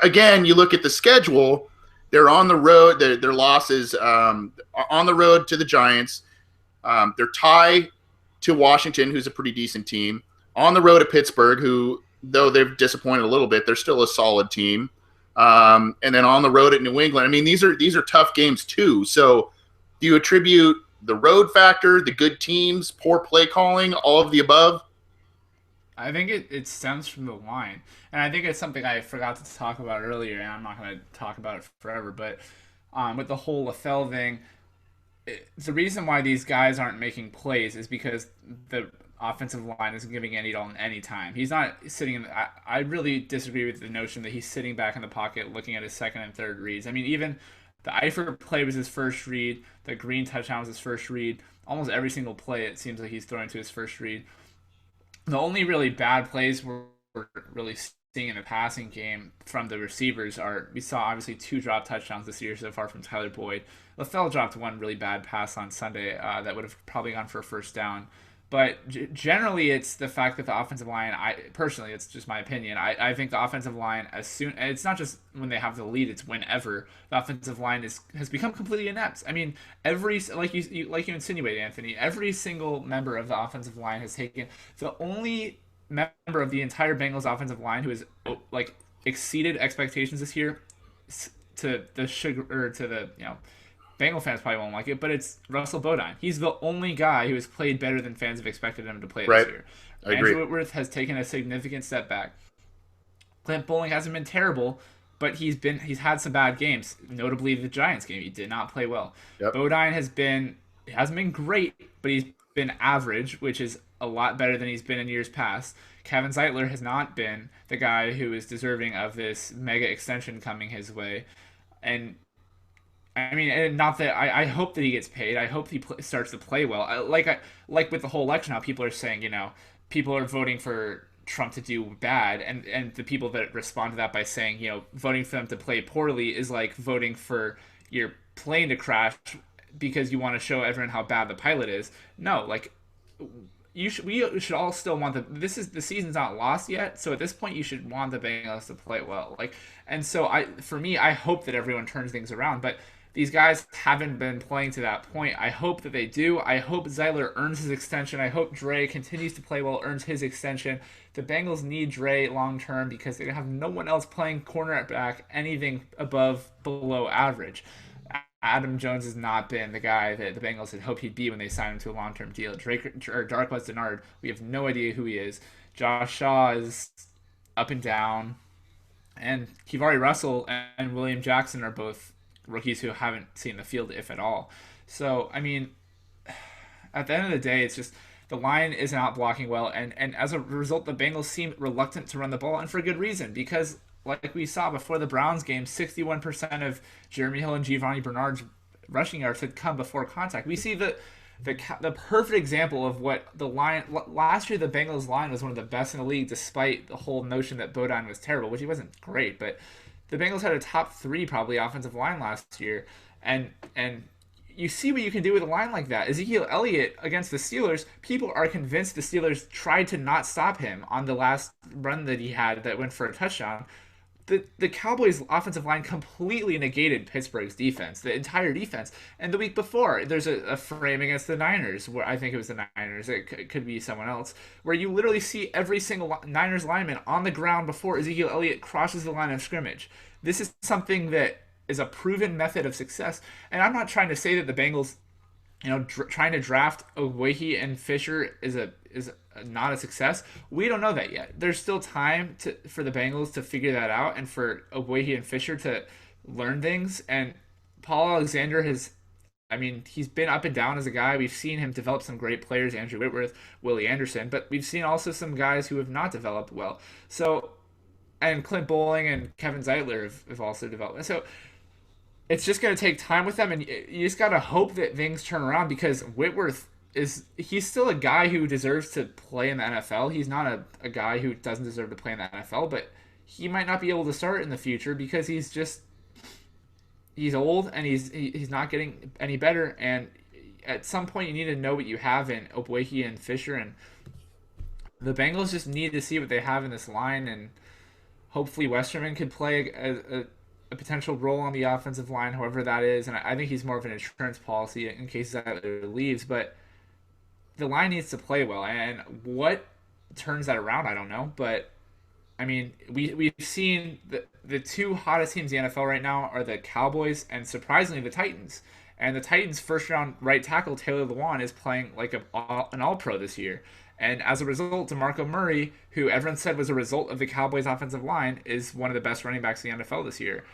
Again, you look at the schedule. They're on the road. Their losses on the road to the Giants. They're tied to Washington, who's a pretty decent team. On the road at Pittsburgh, who, though they've disappointed a little bit, they're still a solid team. And then on the road at New England. I mean, these are tough games too. So do you attribute the road factor, the good teams, poor play calling, all of the above? I think it stems from the line. And I think it's something I forgot to talk about earlier, and I'm not going to talk about it forever. But with the whole LaFell thing, the reason why these guys aren't making plays is because the offensive line isn't giving Andy Dalton any time. He's not sitting in. I really disagree with the notion that he's sitting back in the pocket looking at his second and third reads. I mean, even the Eifert play was his first read. The Green touchdown was his first read. Almost every single play, it seems like he's throwing to his first read. The only really bad plays we're really seeing in the passing game from the receivers are, we saw obviously 2 drop touchdowns this year so far from Tyler Boyd. LaFell dropped 1 really bad pass on Sunday that would have probably gone for a first down. But generally, it's the fact that the offensive line, personally, it's just my opinion. I think the offensive line, as soon, and it's not just when they have the lead, it's whenever the offensive line has become completely inept. I mean, like you insinuated, Anthony, every single member of the offensive line has taken, the only member of the entire Bengals offensive line who has like exceeded expectations this year to the Bengal fans probably won't like it, but it's Russell Bodine. He's the only guy who has played better than fans have expected him to play this year. Andrew Whitworth has taken a significant step back. Clint Bowling hasn't been terrible, but he's had some bad games. Notably, the Giants game, he did not play well. Yep. Bodine hasn't been great, but he's been average, which is a lot better than he's been in years past. Kevin Zeitler has not been the guy who is deserving of this mega extension coming his way, and I mean, and not that I hope that he gets paid. I hope he starts to play well. Like with the whole election, how people are saying, people are voting for Trump to do bad, and the people that respond to that by saying, voting for them to play poorly is like voting for your plane to crash because you want to show everyone how bad the pilot is. No, like we should all still want the season's not lost yet, so at this point you should want the Bengals to play well. And so I hope that everyone turns things around, but these guys haven't been playing to that point. I hope that they do. I hope Zeitler earns his extension. I hope Dre continues to play well, earns his extension. The Bengals need Dre long term because they have no one else playing cornerback anything below average. Adam Jones has not been the guy that the Bengals had hoped he'd be when they signed him to a long-term deal. Darqueze Dennard, we have no idea who he is. Josh Shaw is up and down. And Kivari Russell and William Jackson are both rookies who haven't seen the field, if at all. So, I mean, at the end of the day, it's just the line is not blocking well. And as a result, the Bengals seem reluctant to run the ball, and for good reason, because like we saw before the Browns game, 61% of Jeremy Hill and Giovanni Bernard's rushing yards had come before contact. We see the perfect example of what the line last year. The Bengals line was one of the best in the league, despite the whole notion that Bodine was terrible, which he wasn't great. But the Bengals had a top 3 probably offensive line last year, and you see what you can do with a line like that. Ezekiel Elliott against the Steelers, people are convinced the Steelers tried to not stop him on the last run that he had that went for a touchdown. The Cowboys' offensive line completely negated Pittsburgh's defense, the entire defense. And the week before, there's a frame against the Niners, where I think it was the Niners, it could be someone else, where you literally see every single Niners lineman on the ground before Ezekiel Elliott crosses the line of scrimmage. This is something that is a proven method of success. And I'm not trying to say that the Bengals, trying to draft Ogwehi and Fisher is not a success. We don't know that yet. There's still time for the Bengals to figure that out, and for Ogwehi and Fisher to learn things. And Paul Alexander he's been up and down as a guy. We've seen him develop some great players, Andrew Whitworth, Willie Anderson, but we've seen also some guys who have not developed well. So, and Clint Bowling and Kevin Zeitler have also developed. So it's just going to take time with them, and you just got to hope that things turn around, because Whitworth he's still a guy who deserves to play in the NFL. He's not a guy who doesn't deserve to play in the NFL, but he might not be able to start in the future because he's old and he's not getting any better. And at some point, you need to know what you have in Ogwehi and Fisher, and the Bengals just need to see what they have in this line, and hopefully Westerman could play a potential role on the offensive line, however that is. And I think he's more of an insurance policy in case that leaves, but the line needs to play well, and what turns that around, I don't know. But I mean, we've seen the 2 hottest teams in the NFL right now are the Cowboys and, surprisingly, the Titans. And the Titans' first-round right tackle Taylor Lewan is playing like an All-Pro this year. And as a result, DeMarco Murray, who everyone said was a result of the Cowboys' offensive line, is one of the best running backs in the NFL this year.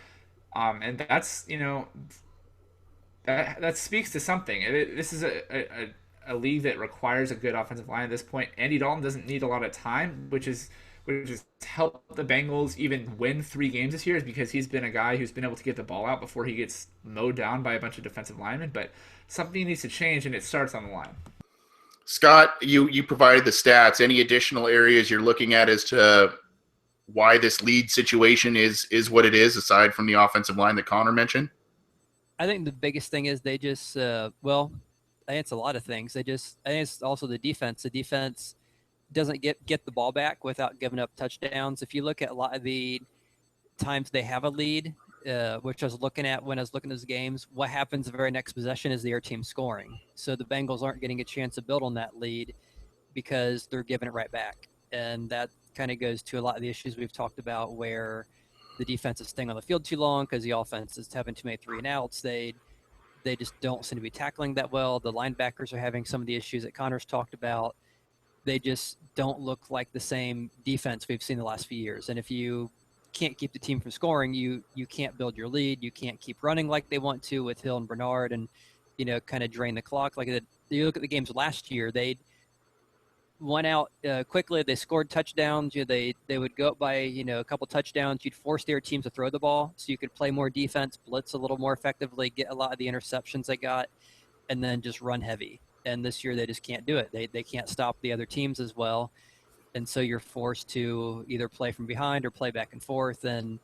And that's that speaks to something. This is a league that requires a good offensive line at this point. Andy Dalton doesn't need a lot of time, which is helped the Bengals even win 3 games this year, is because he's been a guy who's been able to get the ball out before he gets mowed down by a bunch of defensive linemen. But something needs to change, and it starts on the line. Scott, you provided the stats. Any additional areas you're looking at as to why this lead situation is what it is, aside from the offensive line that Connor mentioned? I think the biggest thing is they just, I think it's a lot of things. I think it's also the defense. The defense doesn't get the ball back without giving up touchdowns. If you look at a lot of the times they have a lead, which I was looking at when I was looking at those games, what happens the very next possession is the other team scoring. So the Bengals aren't getting a chance to build on that lead because they're giving it right back. And that kind of goes to a lot of the issues we've talked about, where the defense is staying on the field too long because the offense is having too many 3-and-outs. They just don't seem to be tackling that well. The linebackers are having some of the issues that Connor's talked about. They just don't look like the same defense we've seen the last few years. And if you can't keep the team from scoring, you can't build your lead. You can't keep running like they want to with Hill and Bernard, and kind of drain the clock. Like you look at the games last year, they went out quickly. They scored touchdowns. They would go up by a couple touchdowns. You'd force their teams to throw the ball so you could play more defense, blitz a little more effectively, get a lot of the interceptions they got, and then just run heavy. And this year they just can't do it. They can't stop the other teams as well. And so you're forced to either play from behind or play back and forth, and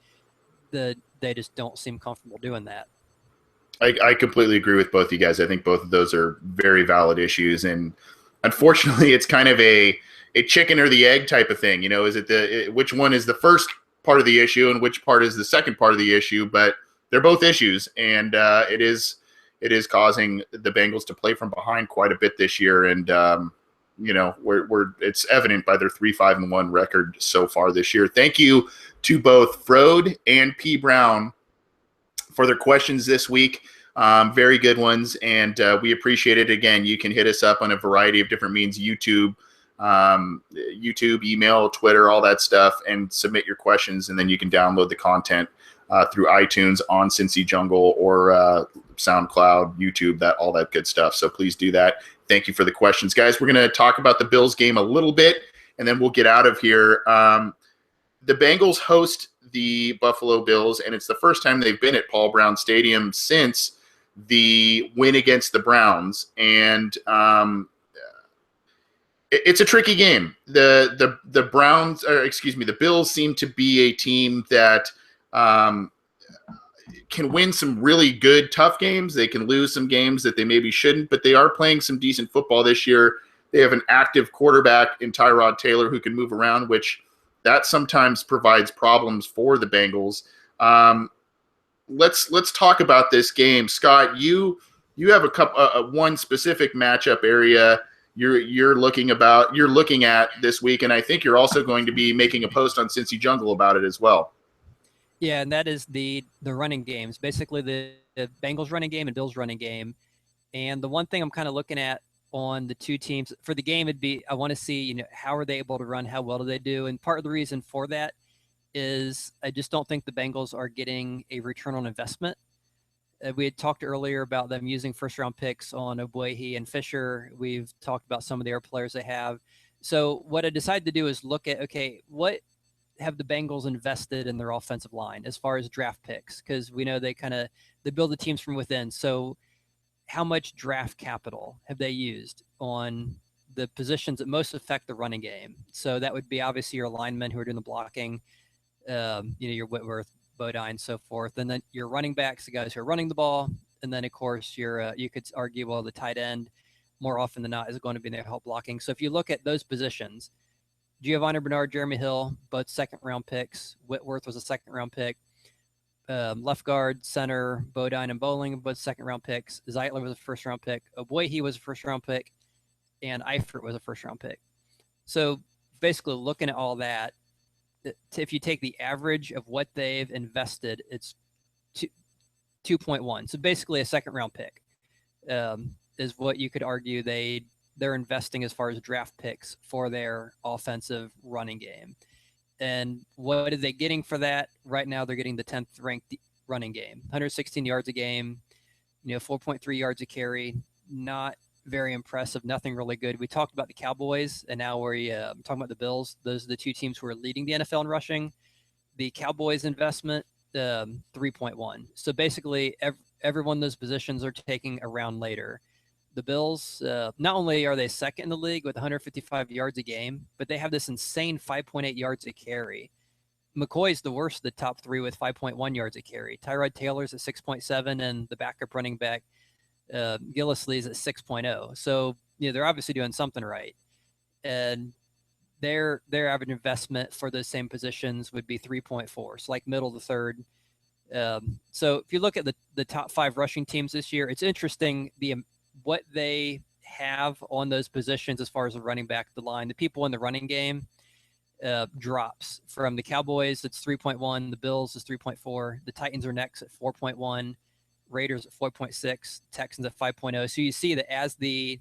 they just don't seem comfortable doing that. I completely agree with both of you guys. I think both of those are very valid issues, and unfortunately, it's kind of a chicken or the egg type of thing. Is it which one is the first part of the issue and which part is the second part of the issue? But they're both issues, and it is causing the Bengals to play from behind quite a bit this year, and it's evident by their 3-5-1 record so far this year. Thank you to both Frode and P. Brown for their questions this week. Very good ones, and we appreciate it. Again, you can hit us up on a variety of different means: YouTube, email, Twitter, all that stuff, and submit your questions, and then you can download the content through iTunes, on Cincy Jungle, or SoundCloud, YouTube, all that good stuff. So please do that. Thank you for the questions, guys. We're going to talk about the Bills game a little bit, and then we'll get out of here. The Bengals host the Buffalo Bills, and it's the first time they've been at Paul Brown Stadium since the win against the Browns. And it's a tricky game. The Bills seem to be a team that can win some really good, tough games. They can lose some games that they maybe shouldn't, but they are playing some decent football this year. They have an active quarterback in Tyrod Taylor who can move around, which that sometimes provides problems for the Bengals. Let's talk about this game. Scott, you have one specific matchup area you're looking at this week, and I think you're also going to be making a post on Cincy Jungle about it as well. Yeah, and that is the running games, basically the Bengals running game and Bills running game. And the one thing I'm kind of looking at on the two teams for the game would be, I want to see, how are they able to run? How well do they do? And part of the reason for that is I just don't think the Bengals are getting a return on investment. We had talked earlier about them using first-round picks on Obuehi and Fisher. We've talked about some of the other players they have. So what I decided to do is look at, okay, what have the Bengals invested in their offensive line as far as draft picks? Because we know they build the teams from within. So how much draft capital have they used on the positions that most affect the running game? So that would be obviously your linemen who are doing the blocking, your Whitworth, Bodine, so forth. And then your running backs, the guys who are running the ball. And then, of course, you could argue, well, the tight end more often than not is going to be there help blocking. So if you look at those positions, Giovanni Bernard, Jeremy Hill, both second-round picks. Whitworth was a second-round pick. Left guard, center, Bodine and Bowling, both second-round picks. Zeitler was a first-round pick. Obuehi was a first-round pick. And Eifert was a first-round pick. So basically looking at all that, if you take the average of what they've invested, it's 2.1. So basically a second-round pick is what you could argue they're investing as far as draft picks for their offensive running game. And what are they getting for that? Right now, they're getting the 10th ranked running game, 116 yards a game, 4.3 yards a carry, not very impressive. Nothing really good. We talked about the Cowboys, and now we're talking about the Bills. Those are the two teams who are leading the NFL in rushing. The Cowboys investment, 3.1. So basically, every one of those positions are taking a round later. The Bills, not only are they second in the league with 155 yards a game, but they have this insane 5.8 yards a carry. McCoy's the worst of the top three with 5.1 yards a carry. Tyrod Taylor's at 6.7, and the backup running back, Gillislee's at 6.0. So, they're obviously doing something right. And their average investment for those same positions would be 3.4. So like middle of the third. So if you look at the top 5 rushing teams this year, it's interesting what they have on those positions as far as the running back, the line, the people in the running game drops from the Cowboys. It's 3.1. The Bills is 3.4. The Titans are next at 4.1. Raiders at 4.6. Texans at 5.0. So you see that as the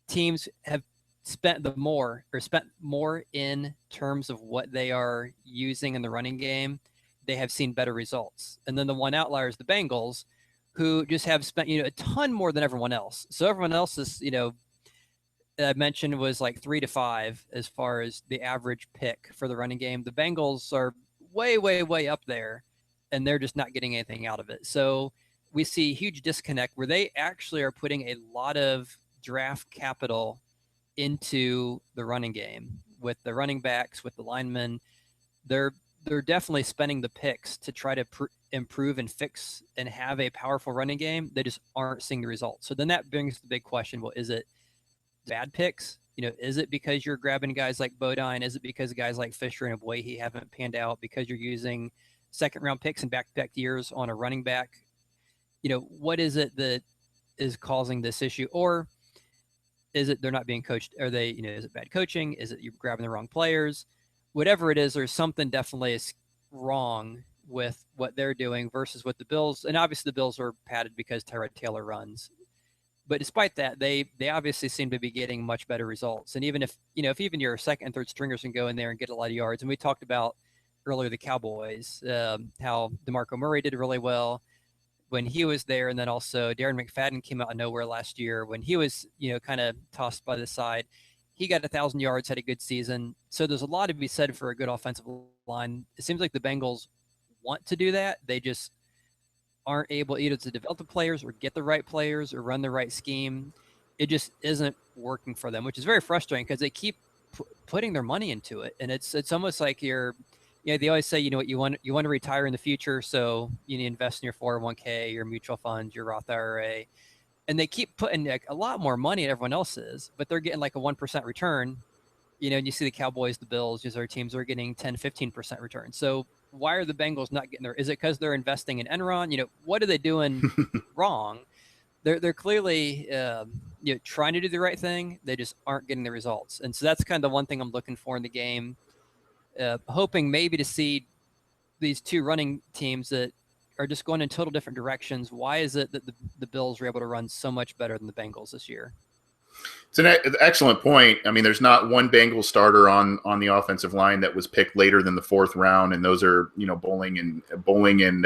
teams have spent more in terms of what they are using in the running game, they have seen better results. And then the one outlier is the Bengals, who just have spent, a ton more than everyone else. So everyone else is, I mentioned was like 3 to 5 as far as the average pick for the running game. The Bengals are way, way, way up there, and they're just not getting anything out of it. So we see huge disconnect where they actually are putting a lot of draft capital into the running game with the running backs, with the linemen. They're definitely spending the picks to try to improve and fix and have a powerful running game. They just aren't seeing the results. So then that brings the big question: well, is it bad picks? Is it because you're grabbing guys like Bodine? Is it because guys like Fisher and Abuehi haven't panned out because you're using second round picks in back-to-back years on a running back? What is it that is causing this issue? Or is it they're not being coached? Are they, is it bad coaching? Is it you're grabbing the wrong players? Whatever it is, there's something definitely is wrong with what they're doing versus what the Bills. And obviously the Bills are padded because Tyrod Taylor runs. But despite that, they obviously seem to be getting much better results. And even if even your second and third stringers can go in there and get a lot of yards. And we talked about earlier the Cowboys, how DeMarco Murray did really well when he was there. And then also Darren McFadden came out of nowhere last year when he was, kind of tossed by the side. He got 1,000 yards, had a good season. So there's a lot to be said for a good offensive line. It seems like the Bengals want to do that. They just aren't able either to develop the players or get the right players or run the right scheme. It just isn't working for them, which is very frustrating because they keep putting their money into it. And it's almost like they always say, you want to retire in the future. So you need to invest in your 401k, your mutual funds, your Roth IRA. And they keep putting a lot more money than everyone else is, but they're getting like a 1% return, and you see the Cowboys, the Bills, these other teams are getting 10, 15% return. So why are the Bengals not getting there? Is it because they're investing in Enron? What are they doing wrong? They're clearly, trying to do the right thing. They just aren't getting the results. And so that's kind of the one thing I'm looking for in the game, hoping maybe to see these two running teams that are just going in total different directions. Why is it that the Bills were able to run so much better than the Bengals this year? It's an excellent point. I mean, there's not one Bengals starter on the offensive line that was picked later than the 4th round, and those are Bowling and Bodine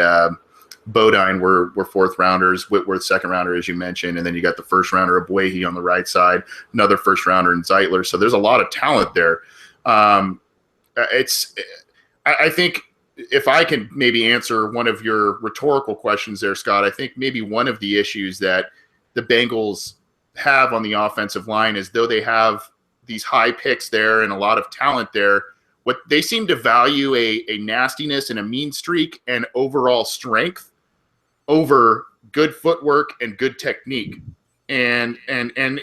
were 4th rounders. Whitworth 2nd rounder, as you mentioned, and then you got the 1st rounder of Abuehi on the right side, another 1st rounder in Zeitler. So there's a lot of talent there. I think. If I can maybe answer one of your rhetorical questions there, Scott, I think maybe one of the issues that the Bengals have on the offensive line is though they have these high picks there and a lot of talent there, what they seem to value a nastiness and a mean streak and overall strength over good footwork and good technique and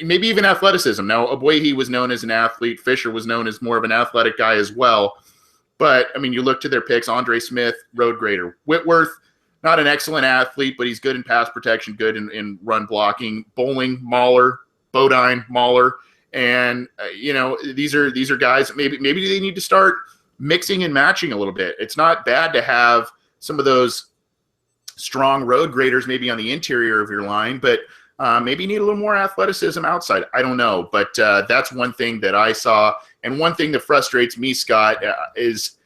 maybe even athleticism. Now, Abuehi was known as an athlete. Fisher was known as more of an athletic guy as well. But, I mean, you look to their picks, Andre Smith, road grader. Whitworth, not an excellent athlete, but he's good in pass protection, good in run blocking. Bowling, Mauler, Bodine, Mauler. And, these are guys, maybe they need to start mixing and matching a little bit. It's not bad to have some of those strong road graders maybe on the interior of your line, but maybe you need a little more athleticism outside. I don't know, but that's one thing that I saw. And one thing that frustrates me, Scott, is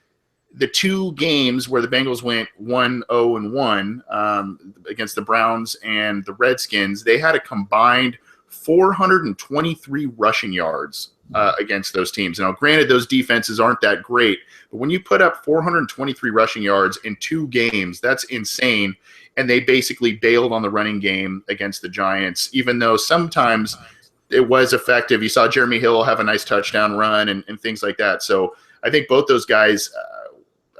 the 2 games where the Bengals went 1-0-1 against the Browns and the Redskins. They had a combined 423 rushing yards against those teams. Now, granted, those defenses aren't that great, but when you put up 423 rushing yards in 2 games, that's insane. And they basically bailed on the running game against the Giants, even though sometimes it was effective. You saw Jeremy Hill have a nice touchdown run and things like that. So I think both those guys,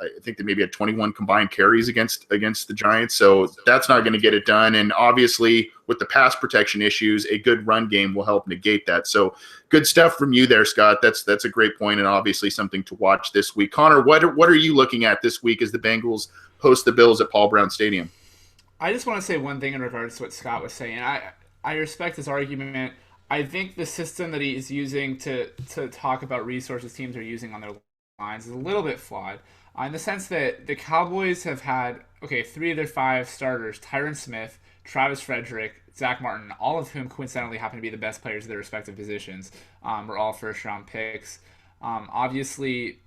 I think they maybe had 21 combined carries against the Giants. So that's not going to get it done. And obviously with the pass protection issues, a good run game will help negate that. So good stuff from you there, Scott. That's a great point, and obviously something to watch this week. Connor, what are you looking at this week as the Bengals host the Bills at Paul Brown Stadium? I just want to say one thing in regards to what Scott was saying. I respect his argument. I think the system that he is using to talk about resources teams are using on their lines is a little bit flawed. In the sense that the Cowboys have had, 3 of their 5 starters, Tyron Smith, Travis Frederick, Zach Martin, all of whom coincidentally happen to be the best players at their respective positions, were all first-round picks. Obviously,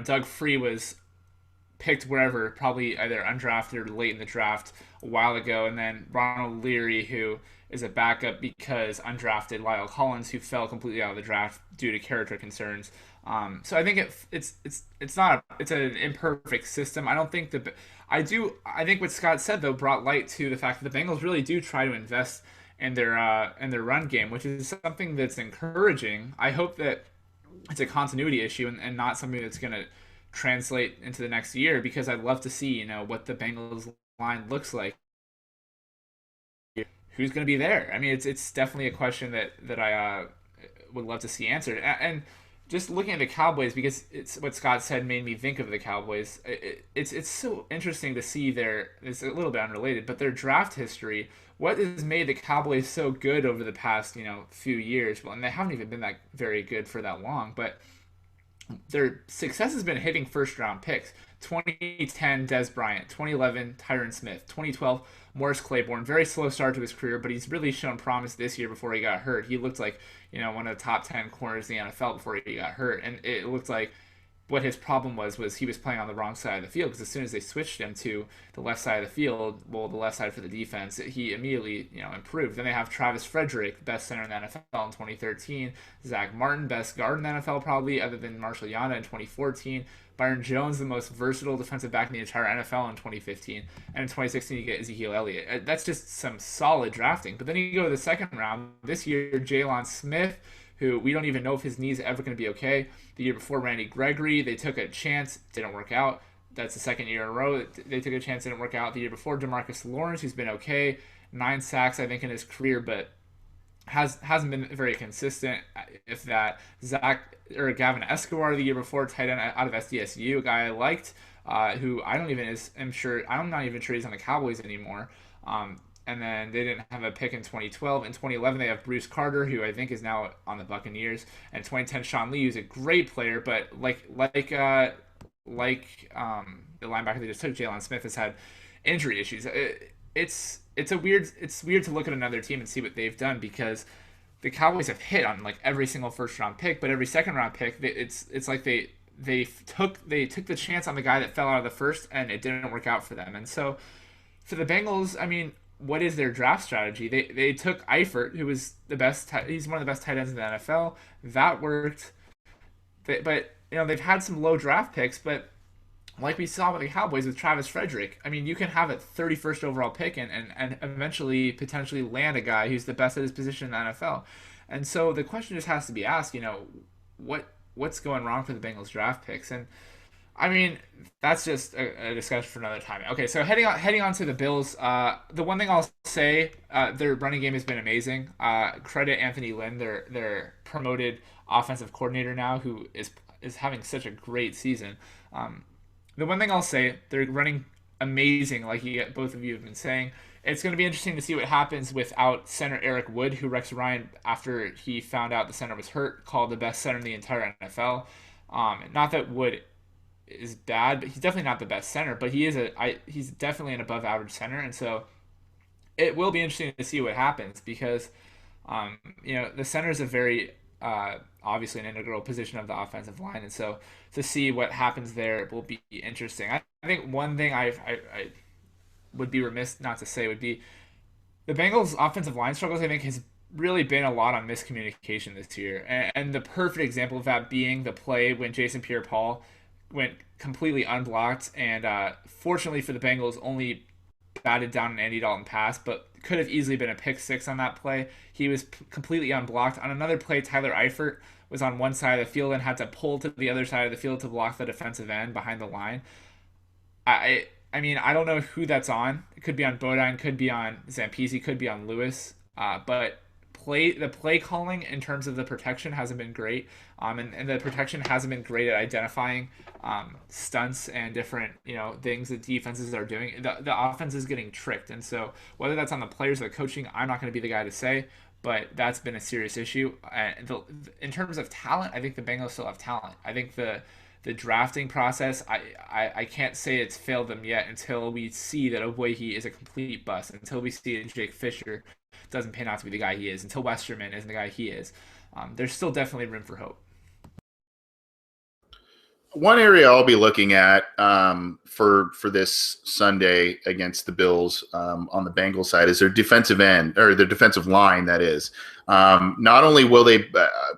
Doug Free was picked wherever, probably either undrafted or late in the draft a while ago, and then Ronald Leary, who is a backup because undrafted Lyle Collins, who fell completely out of the draft due to character concerns. So I think it's an imperfect system. I don't think I think what Scott said though brought light to the fact that the Bengals really do try to invest in their run game, which is something that's encouraging. I hope that it's a continuity issue and not something that's going to translate into the next year, because I'd love to see what the Bengals line looks like. Who's going to be there? I mean, it's definitely a question that I would love to see answered. And just looking at the Cowboys, because it's what Scott said made me think of the Cowboys. It's so interesting to see it's a little bit unrelated, but their draft history. What has made the Cowboys so good over the past few years? Well, and they haven't even been that very good for that long, but their success has been hitting first round picks. 2010 Dez Bryant, 2011 Tyron Smith, 2012 Morris Claiborne. Very slow start to his career, but he's really shown promise this year before he got hurt. He looked like one of the top 10 corners in the NFL before he got hurt, and it looked like what his problem was he was playing on the wrong side of the field, because as soon as they switched him to the left side of the field, the left side for the defense, he immediately improved. Then they have Travis Frederick, best center in the NFL in 2013, Zach Martin, best guard in the NFL probably other than Marshall Yanda in 2014, Byron Jones, the most versatile defensive back in the entire NFL in 2015, and in 2016 you get Ezekiel Elliott. That's just some solid drafting. But then you go to the second round this year, Jalen Smith, who we don't even know if his knee's ever going to be okay. The year before, Randy Gregory, they took a chance, didn't work out. That's the second year in a row that they took a chance, didn't work out. The year before, DeMarcus Lawrence, who's been okay, 9 sacks I think in his career, but hasn't been very consistent. If that, Gavin Escobar the year before, tight end out of SDSU, a guy I liked, who I'm not even sure he's on the Cowboys anymore. And then they didn't have a pick in 2012. In 2011, they have Bruce Carter, who I think is now on the Buccaneers. And 2010, Sean Lee, who's a great player, but like the linebacker they just took, Jalen Smith, has had injury issues. It's weird to look at another team and see what they've done, because the Cowboys have hit on like every single first round pick, but every second round pick, it's like they took the chance on the guy that fell out of the first, and it didn't work out for them. And so for the Bengals, I mean, what is their draft strategy? They took Eifert, who was he's one of the best tight ends in the NFL. That worked. But they've had some low draft picks, but like we saw with the Cowboys with Travis Frederick, I mean, you can have a 31st overall pick and eventually potentially land a guy who's the best at his position in the NFL. And so the question just has to be asked, what's going wrong for the Bengals draft picks? And I mean, that's just a discussion for another time. Okay, so heading on to the Bills, the one thing I'll say, their running game has been amazing. Credit Anthony Lynn, their promoted offensive coordinator now, who is having such a great season. The one thing I'll say, they're running amazing, like both of you have been saying. It's going to be interesting to see what happens without center Eric Wood, who Rex Ryan, after he found out the center was hurt, called the best center in the entire NFL. Not that Wood is bad, but he's definitely not the best center, but he's definitely an above average center. And so it will be interesting to see what happens, because the center is a very obviously an integral position of the offensive line, and so to see what happens there will be interesting. I think one thing I would be remiss not to say would be the Bengals offensive line struggles, I think, has really been a lot on miscommunication this year. And the perfect example of that being the play when Jason Pierre-Paul went completely unblocked and fortunately for the Bengals only batted down an Andy Dalton pass, but could have easily been a pick six on that play. He was completely unblocked. On another play, Tyler Eifert was on one side of the field and had to pull to the other side of the field to block the defensive end behind the line. I mean, I don't know who that's on. It could be on Bodine, could be on Zampese, could be on Lewis. But the play calling in terms of the protection hasn't been great. And the protection hasn't been great at identifying stunts and different things that defenses are doing. The offense is getting tricked, and so whether that's on the players or the coaching, I'm not going to be the guy to say. But that's been a serious issue. In terms of talent, I think the Bengals still have talent. I think the drafting process, I can't say it's failed them yet until we see that Obuehi is a complete bust, until we see that Jake Fisher doesn't pan out to be the guy he is, until Westerman isn't the guy he is. There's still definitely room for hope. One area I'll be looking at for this Sunday against the Bills on the Bengals side is their defensive end, or their defensive line, that is. Not only will they,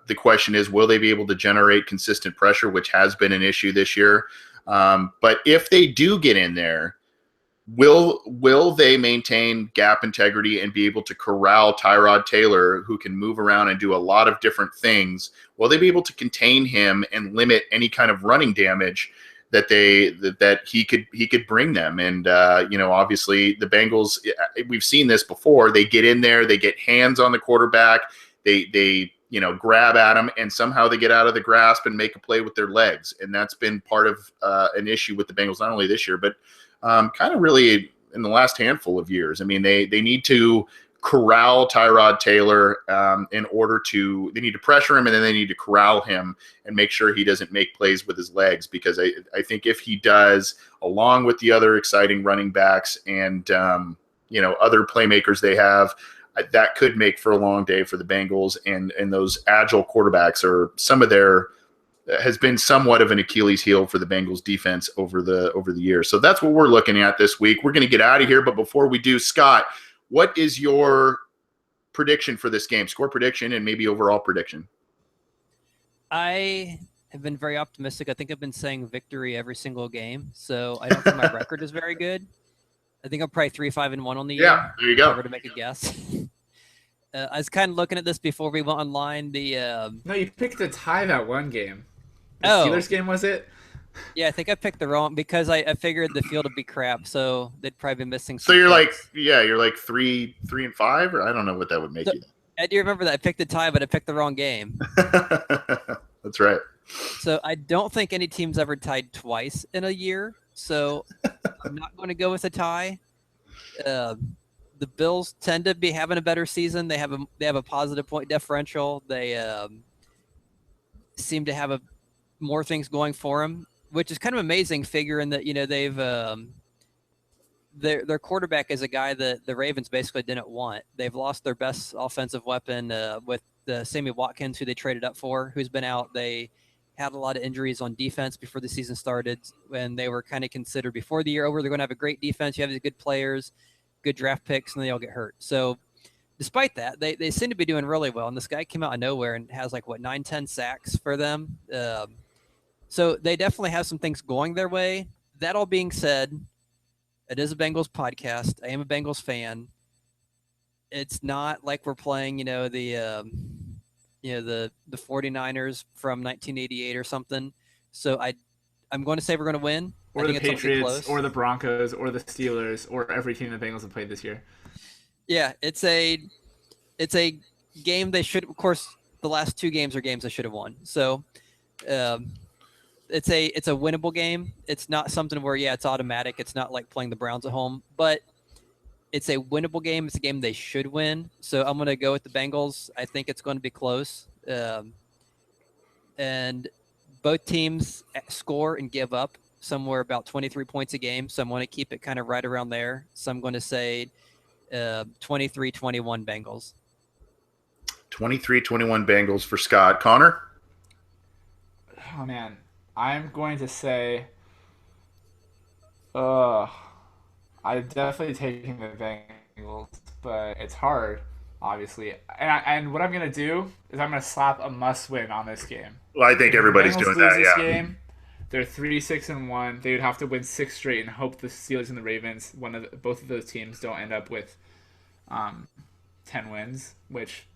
the question is, will they be able to generate consistent pressure, which has been an issue this year? But if they do get in there, will they maintain gap integrity and be able to corral Tyrod Taylor, who can move around and do a lot of different things? Will they be able to contain him and limit any kind of running damage that he could bring them? And obviously the Bengals, we've seen this before. They get in there, they get hands on the quarterback, they grab at him, and somehow they get out of the grasp and make a play with their legs. And that's been part of an issue with the Bengals, not only this year, but kind of really in the last handful of years. I mean, they need to corral Tyrod Taylor they need to pressure him, and then they need to corral him and make sure he doesn't make plays with his legs, because I think if he does, along with the other exciting running backs and other playmakers they have, that could make for a long day for the Bengals, and those agile quarterbacks are has been somewhat of an Achilles heel for the Bengals defense over the years. So that's what we're looking at this week. We're going to get out of here, but before we do, Scott, what is your prediction for this game? Score prediction and maybe overall prediction. I have been very optimistic. I think I've been saying victory every single game, so I don't think my record is very good. I think I'm probably 3-5-1 on the year. Yeah, there you go. If I were to make a guess. I was kind of looking at this before we went online. No, you picked a tie that one game. The Steelers game, was it? Yeah, I think I picked the wrong, because I figured the field would be crap, so they'd probably be missing. So you're picks. You're like 3-5, or I don't know what that would make you. I do remember that I picked the tie, but I picked the wrong game. That's right. So I don't think any team's ever tied twice in a year. So I'm not going to go with a tie. The Bills tend to be having a better season. They have a positive point differential. They seem to have more things going for them, which is kind of amazing, figuring that they've their quarterback is a guy that the Ravens basically didn't want. They've lost their best offensive weapon with Sammy Watkins, who they traded up for, who's been out. They had a lot of injuries on defense before the season started, when they were kind of considered before the year over they're going to have a great defense. You have these good players, good draft picks, and they all get hurt. So despite that, they seem to be doing really well. And this guy came out of nowhere and has 9-10 sacks for them. So they definitely have some things going their way. That all being said, it is a Bengals podcast. I am a Bengals fan. It's not like we're playing, the 49ers from 1988 or something. So I'm going to say we're going to win. Or the Patriots, or the Broncos, or the Steelers, or every team the Bengals have played this year. Yeah, it's a game they should. Of course, the last two games are games they should have won. So, it's a winnable game. It's not something where it's automatic. It's not like playing the Browns at home, but it's a winnable game. It's a game they should win. So I'm going to go with the Bengals. I think it's going to be close, and both teams score and give up somewhere about 23 points a game. So I'm going to keep it kind of right around there. So I'm going to say 23-21 Bengals. 23-21 Bengals for Scott. Connor? Oh, man. I'm going to say I'm definitely taking the Bengals, but it's hard. obviously. And what I'm gonna do is I'm gonna slap a must-win on this game. Well, I think If the everybody's Bengals doing lose that. this Yeah. game, they're 3-6-1. They would have to win 6 straight and hope the Steelers and the Ravens, both of those teams, don't end up with 10 wins, which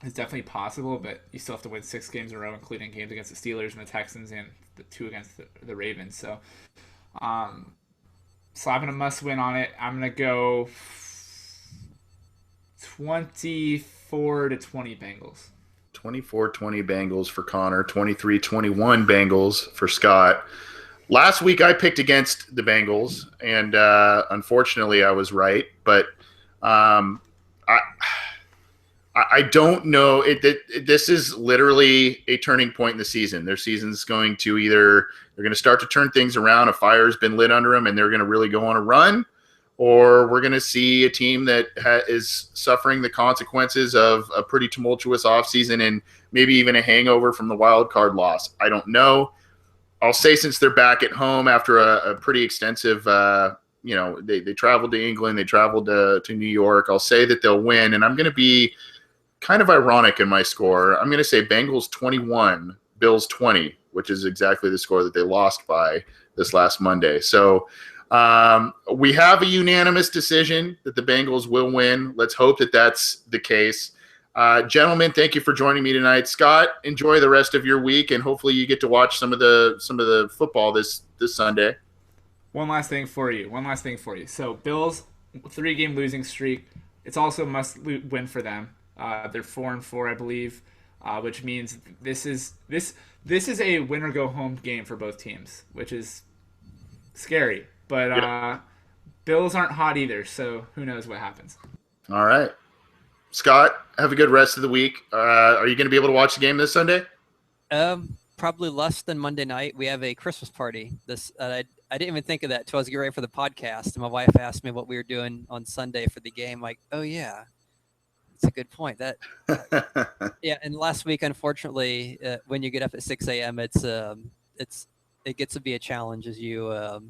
is definitely possible. But you still have to win 6 games in a row, including games against the Steelers and the Texans and the 2 against the Ravens. So, slapping a must-win on it. I'm gonna go 24-20 Bengals. 24-20 Bengals for Connor, 23-21 Bengals for Scott. Last week I picked against the Bengals, and unfortunately I was right. But I don't know. This is literally a turning point in the season. Their season's going to they're going to start to turn things around. A fire's been lit under them, and they're going to really go on a run. Or we're going to see a team that is suffering the consequences of a pretty tumultuous offseason and maybe even a hangover from the wild card loss. I don't know. I'll say since they're back at home after a pretty extensive, they traveled to England, they traveled to New York. I'll say that they'll win, and I'm going to be kind of ironic in my score. I'm going to say Bengals 21, Bills 20, which is exactly the score that they lost by this last Monday. So we have a unanimous decision that the Bengals will win. Let's hope that that's the case. Gentlemen, thank you for joining me tonight. Scott, enjoy the rest of your week, and hopefully you get to watch some of the football this Sunday. One last thing for you. So Bills 3-game losing streak. It's also a must win for them. They're 4-4, I believe, which means this is a win or go home game for both teams, which is scary. But Yep. Bills aren't hot either, so who knows what happens. All right. Scott, have a good rest of the week. Are you going to be able to watch the game this Sunday? Probably less than Monday night. We have a Christmas party. I didn't even think of that until I was getting ready for the podcast. And my wife asked me what we were doing on Sunday for the game. Like, oh yeah, that's a good point. Yeah. And last week, unfortunately, when you get up at 6 a.m., it gets to be a challenge as you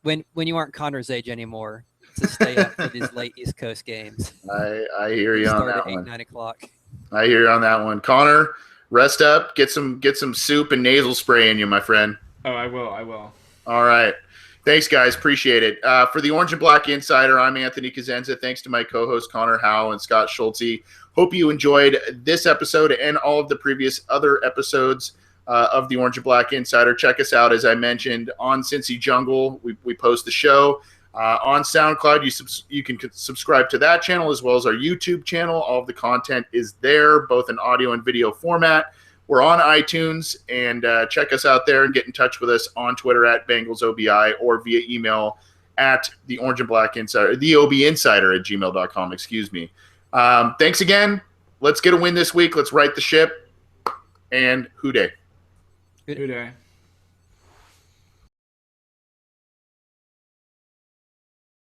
when you aren't Connor's age anymore to stay up for these late East Coast games. I hear you on that Start at 8, one. 9 o'clock. I hear you on that one. Connor, rest up. Get some soup and nasal spray in you, my friend. Oh, I will. All right. Thanks, guys. Appreciate it. For the Orange and Black Insider, I'm Anthony Cosenza. Thanks to my co-hosts Connor Howe and Scott Schultze. Hope you enjoyed this episode and all of the previous other episodes of the Orange and Black Insider. Check us out, as I mentioned, on Cincy Jungle. We post the show. On SoundCloud, you can subscribe to that channel as well as our YouTube channel. All of the content is there, both in audio and video format. We're on iTunes, and check us out there and get in touch with us on Twitter at BengalsOBI or via email at the Orange and Black Insider, the OB Insider at gmail.com, excuse me. Thanks again. Let's get a win this week. Let's right the ship. And hoo day. Good day.